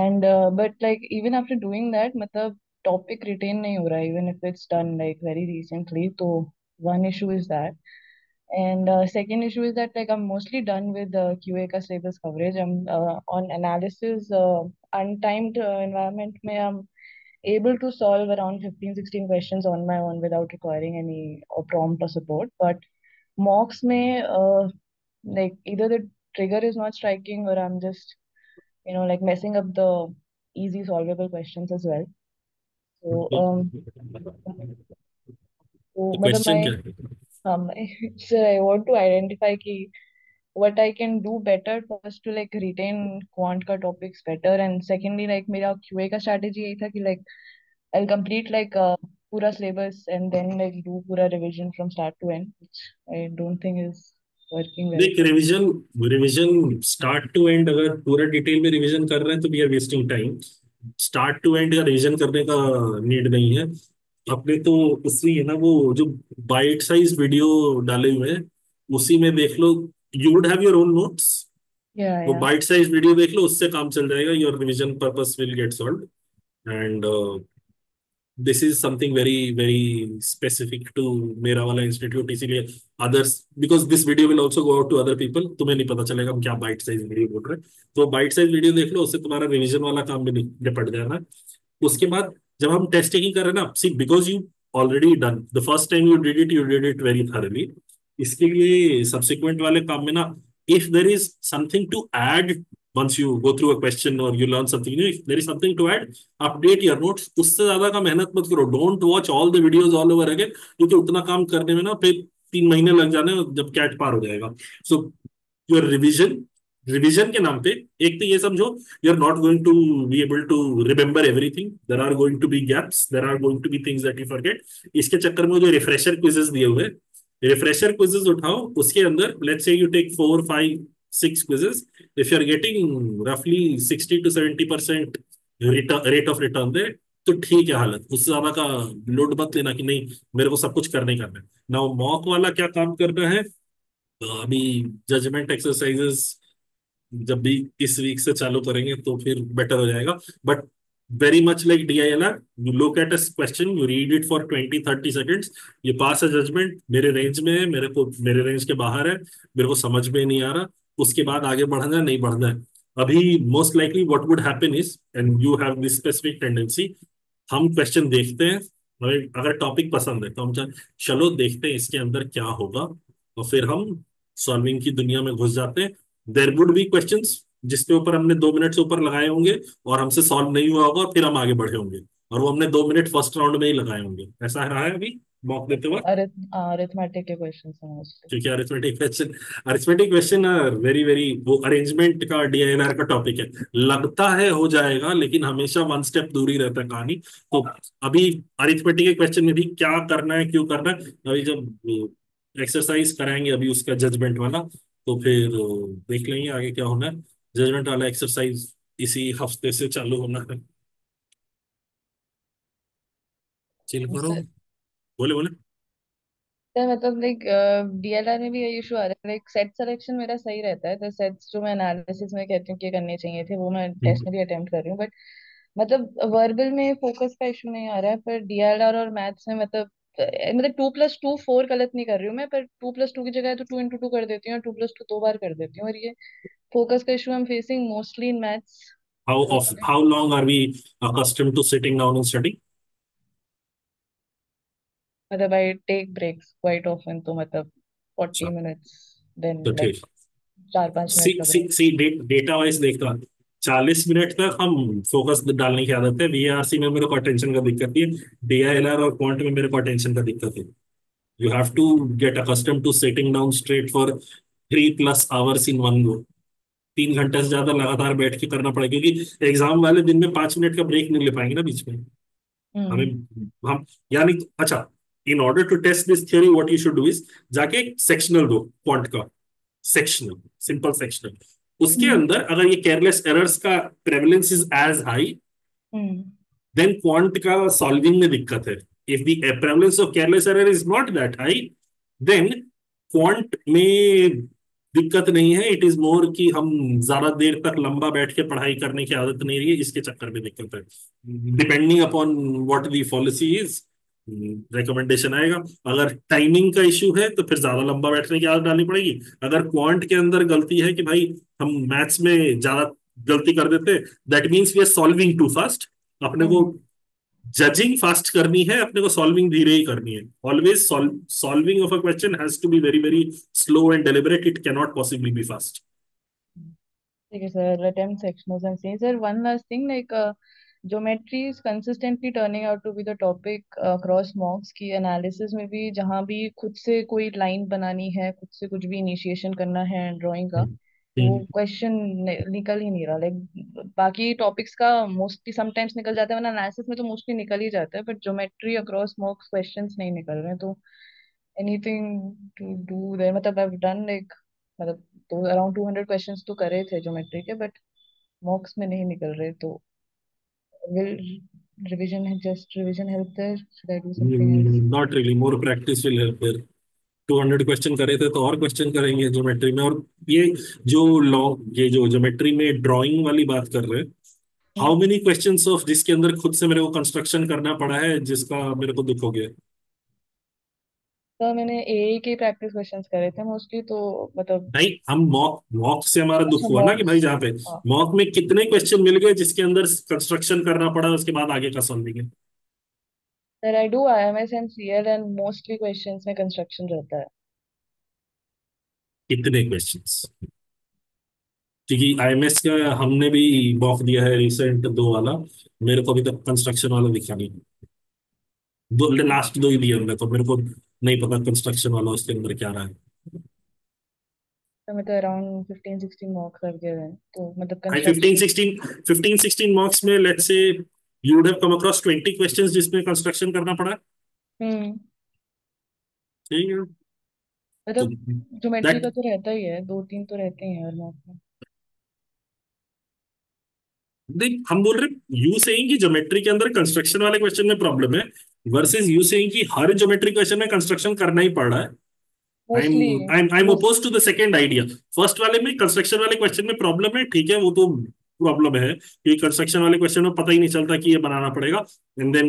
E: And but like even after doing that, मतलब topic retain नहीं हो रहा है, even if it's done like very recently. So one issue is that. And second issue is that like I'm mostly done with the QA का syllabus coverage. I'm on analysis, untimed environment में I'm able to solve around 15-16 questions on my own without requiring any prompt or support. But mocks में like either the trigger is not striking or I'm just like messing up the easy solvable questions as well. So तो मतलब
A: question क्या है?
E: so I want to identify कि what I can do better first to like retain quant का topics better, and secondly like मेरा QA का strategy यही था कि like I'll complete like पूरा syllabus and then like do पूरा revision from start to end, which I don't think is working well
A: देख,
E: for me.
A: Revision revision start to end अगर पूरा डिटेल में रिवीजन कर रहे हैं तो we are wasting time. Start to end का रिवीजन करने का नीड नहीं है। अपने तो उसमें है ना, वो जो बाइट साइज वीडियो डाले हुए हैं उसी में देख लो। You would have your own notes.
E: Yeah,
A: वो
E: yeah.
A: बाइट साइज वीडियो देख लो, उससे काम चल जाएगा। Your revision purpose will get solve. And this is something very very specific to मेरा वाला इंस्टीट्यूट, इसीलिए others, because this video will also go out to other people. तुम्हें नहीं पता चलेगा हम क्या बाइट साइज वीडियो बोल रहे हैं। तो बाइट साइज वीडियो देख लो, उससे तुम्हारा रिवीजन वाला काम भी निपट जाएगा। उसके बाद जब हम टेस्ट टेकिंग कर रहे हैं ना, see because you already done the first time you did it very thoroughly. इसके लिए सब्सिक्वेंट वाले काम में ना, if there is something to add, once you go through a question or you learn something new, if there is something to add, update your notes। उससे ज्यादा का मेहनत मत करो। Don't watch all the videos all over again, क्योंकि उतना काम करने में ना फिर 3 महीने लग जाने जब कैट पार हो जाएगा। सो योर रिवीजन, रिवीजन के नाम पे एक तो ये समझो, you are not going to be able to remember everything. There are going to be gaps, there are going to be things that you forget. इसके चक्कर में जो रिफ्रेशर क्विजेस दिए हुए, रिफ्रेशर क्विजेस उठाओ। उसके अंदर let's say you take 4 5 6 quizzes, if you are getting roughly 60 to 70% rate of return दे, तो ठीक है हालत। उससे ज्यादा का लोड मत लेना कि नहीं मेरे को सब कुछ करने करना है ना। मॉक वाला क्या काम करना है, अभी जजमेंट एक्सरसाइजेस जब भी इस वीक से चालू करेंगे तो फिर बेटर हो जाएगा। But very much like DILR, you look at a question, you read it for 20 30 seconds, ये पास है जजमेंट, मेरे रेंज में है, मेरे को मेरे रेंज के बाहर है, मेरे को समझ में नहीं आ रहा, उसके बाद आगे बढ़ना है नहीं बढ़ना है। अभी most likely what would happen is, and you have this specific tendency, हम क्वेश्चन देखते हैं, अगर टॉपिक पसंद है तो हम चलो देखते हैं इसके अंदर क्या होगा, और फिर हम सॉल्विंग की दुनिया में घुस जाते हैं। देयर वुड बी क्वेश्चंस जिसके ऊपर हमने 2 मिनट से ऊपर लगाए होंगे और हमसे सॉल्व नहीं हुआ होगा, फिर हम आगे बढ़े होंगे और वो हमने 2 मिनट फर्स्ट राउंड में ही लगाए होंगे। ऐसा रहा है अभी मॉक देते वक्त।
E: अरिथमेटिक के क्वेश्चंस हैं मोस्टली।
A: क्योंकि अरिथमेटिक क्वेश्चन वेरी वेरी वो अरेंजमेंट का DILR का टॉपिक है। लगता है हो जाएगा, लेकिन हमेशा 1 स्टेप दूर ही रहता है कहानी। तो अभी अरिथमेटिक के क्वेश्चन में भी क्या करना है क्यों करना है, अभी जब एक्सरसाइज कराएंगे अभी उसका जजमेंट वाला, तो फिर देख लेंगे आगे क्या होना है। जजमेंट वाला एक्सरसाइज इसी हफ्ते से चालू होना है। चिल करो,
E: सर
A: बोले बोले।
E: मतलब लाइक DLR में भी ये इशू आ रहा है, लाइक सेट सिलेक्शन मेरा सही रहता है, तो सेट्स जो मैं एनालिसिस में कहती हूँ कि करने चाहिए थे वो मैं टेस्ट में भी अटेम्प्ट कर रही हूँ, बट मतलब वर्बल में फोकस का इशू नहीं आ रहा है, पर DLR और मैथ्स में मतलब 2+2 4 गलत नहीं कर रही हूँ मैं, पर 2+2 की जगह तो 2 into 2 कर देती हूँ और 2+2 2 बार कर देती हूँ, और ये फोकस का issue I am facing mostly in maths.
A: How long are we accustomed to sitting down and studying?
E: मतलब I take breaks quite often, तो मतलब 40 minutes, देन
A: तो
E: लाइक
A: ठीक।
E: 4-5 मिनट
A: सी
E: का
A: सी
E: ब्रेक।
A: सी डेटा वाइज देखता, 40 मिनट तक हम फोकस डालने की आदत है। VARC में मेरे को अटेंशन का दिक्कत है, DILR और क्वांट में मेरे को अटेंशन का दिक्कत है। You have to get accustomed to sitting down straight for 3+ hours in one go. 3 घंटे से ज्यादा लगातार बैठ के करना पड़ेगा, क्योंकि एग्जाम वाले दिन में 5 मिनट का ब्रेक नहीं ले पाएंगे ना बीच में हमें।
E: हम्म।
A: हम यानी अच्छा, in order to test this theory what you should do is, जाके सेक्शनल दो क्वांट का, सेक्शनल, सिंपल सेक्शनल। उसके
E: हम्म।
A: अंदर अगर ये केयरलेस एरर्स का प्रेवलेंस इज एज हाई,
E: हम्म।
A: देन क्वांट का सॉल्विंग में दिक्कत है। If the prevalence of careless error is not that high, then quant में दिक्कत नहीं है। इट इज मोर कि हम ज्यादा देर तक लंबा बैठ के पढ़ाई करने की आदत नहीं रही है, इसके चक्कर में दिक्कत है। Depending upon what the policy is, recommendation आएगा। अगर टाइमिंग का इशू है तो फिर ज्यादा लंबा बैठने की आदत डालनी पड़ेगी। अगर क्वांट के अंदर गलती है कि भाई हम मैथ्स में ज्यादा गलती कर देते, that means we are solving too fast, अपने को
E: हम्म।
A: जजिंग फास्ट करनी है अपने को, सॉल्विंग धीरे ही करनी है। Always solving of a question has to be very very slow and deliberate, it can not possibly be fast.
E: ठीक है sir, attempt sectionals and saying sir one last thing like geometry is consistently turning out to be the topic across mocks की analysis में भी, जहाँ भी खुद से कोई लाइन बनानी है, खुद से कुछ भी इनिशिएशन करना है ड्राइंग का, तो वो क्वेश्चन निकल ही नहीं रहा। लाइक बाकी टॉपिक्स का मोस्टली समटाइम्स निकल जाता है, वरना एनालिसिस में तो मोस्टली निकल ही जाता है, बट ज्योमेट्री अक्रॉस मॉक्स क्वेश्चंस नहीं निकल रहे हैं। तो एनीथिंग टू डू देयर, मतलब आई हैव डन लाइक, मतलब तो अराउंड 200 क्वेश्चंस तो करे थे ज्योमेट्री के, बट मॉक्स में नहीं निकल रहे। तो will revision help there, should I do something else?
A: Not really, more practice will help there. 200 question करे थे तो और क्वेश्चन करेंगे ज्योमेट्री में। और ये जो लॉन्ग, ये जो ज्योमेट्री में ड्राइंग वाली बात कर रहे हैं, हाउ मेनी क्वेश्चंस ऑफ जिसके अंदर खुद से मेरे को कंस्ट्रक्शन करना पड़ा है, जिसका मेरे को दुख हो गया।
E: तो मैंने ए के प्रैक्टिस क्वेश्चंस करे थे मोस्टली, तो मतलब।
A: नहीं, हम मॉक मॉक से हमारा दुख
E: अच्छा
A: हुआ ना कि भाई
E: मॉक्स।
A: जहाँ पे मॉक में कितने क्वेश्चन मिल गए जिसके अंदर कंस्ट्रक्शन करना पड़ा, उसके बाद आगे का सॉल्विंग है।
E: Sir I do IMS and CL and mostly questions में कंस्ट्रक्शन रहता है।
A: कितने क्वेश्चंस? क्योंकि आईएमएस का हमने भी मॉक दिया है रिसेंट, दो वाला। मेरे को अभी तक कंस्ट्रक्शन वाला दिखा नहीं। दो लास्ट दो ही दिए हमने, तो मेरे को नहीं पता कंस्ट्रक्शन वाला उसके अंदर क्या रहा है।
E: तो मैं तो अराउंड 15-16 मॉक्स करके हुए हैं, तो मतलब
A: भाई 15
E: कंस्ट्रक्शन।
A: 16, 15 16 मार्क्स में let's say you would have come across 20 questions जिसमें कंस्ट्रक्शन करना पड़ा।
E: हम्म।
A: ठीक है। तो
E: मतलब ज्योमेट्री
A: दैट,
E: का तो रहता ही है, 2-3 तो रहते ही हैं हर मॉक में।
A: देख हम बोल रहे यू सेइंग कि ज्योमेट्री के अंदर कंस्ट्रक्शन वाले क्वेश्चन में प्रॉब्लम है, वर्सेस यू सेइंग कि हर ज्योमेट्री क्वेश्चन में कंस्ट्रक्शन करना ही पड़ रहा है।
E: Mostly.
A: I am oppose to the second idea. First वाले में कंस्ट्रक्शन वाले क्वेश्चन में प्रॉब्लम है, ठीक है, वो तो प्रॉब्लम है कि कंस्ट्रक्शन वाले क्वेश्चन में पता ही नहीं चलता कि ये बनाना पड़ेगा, एंड देन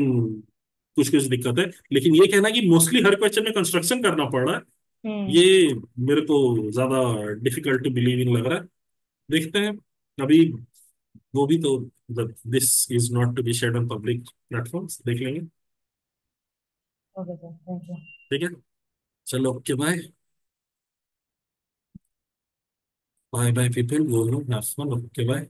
A: कुछ कुछ दिक्कत है। लेकिन ये कहना कि मोस्टली हर क्वेश्चन में कंस्ट्रक्शन करना पड़ रहा है,
E: हम्म।
A: ये मेरे को ज्यादा डिफिकल्ट टू बिलीव इन लग रहा है। देखते हैं अभी, वो भी तो, मतलब this is not to be shared on public platforms, देख लेंगे।
E: Okay sir, thank you.
A: ठीक है, चलो okay bye. Bye bye people, go have fun, okay bye.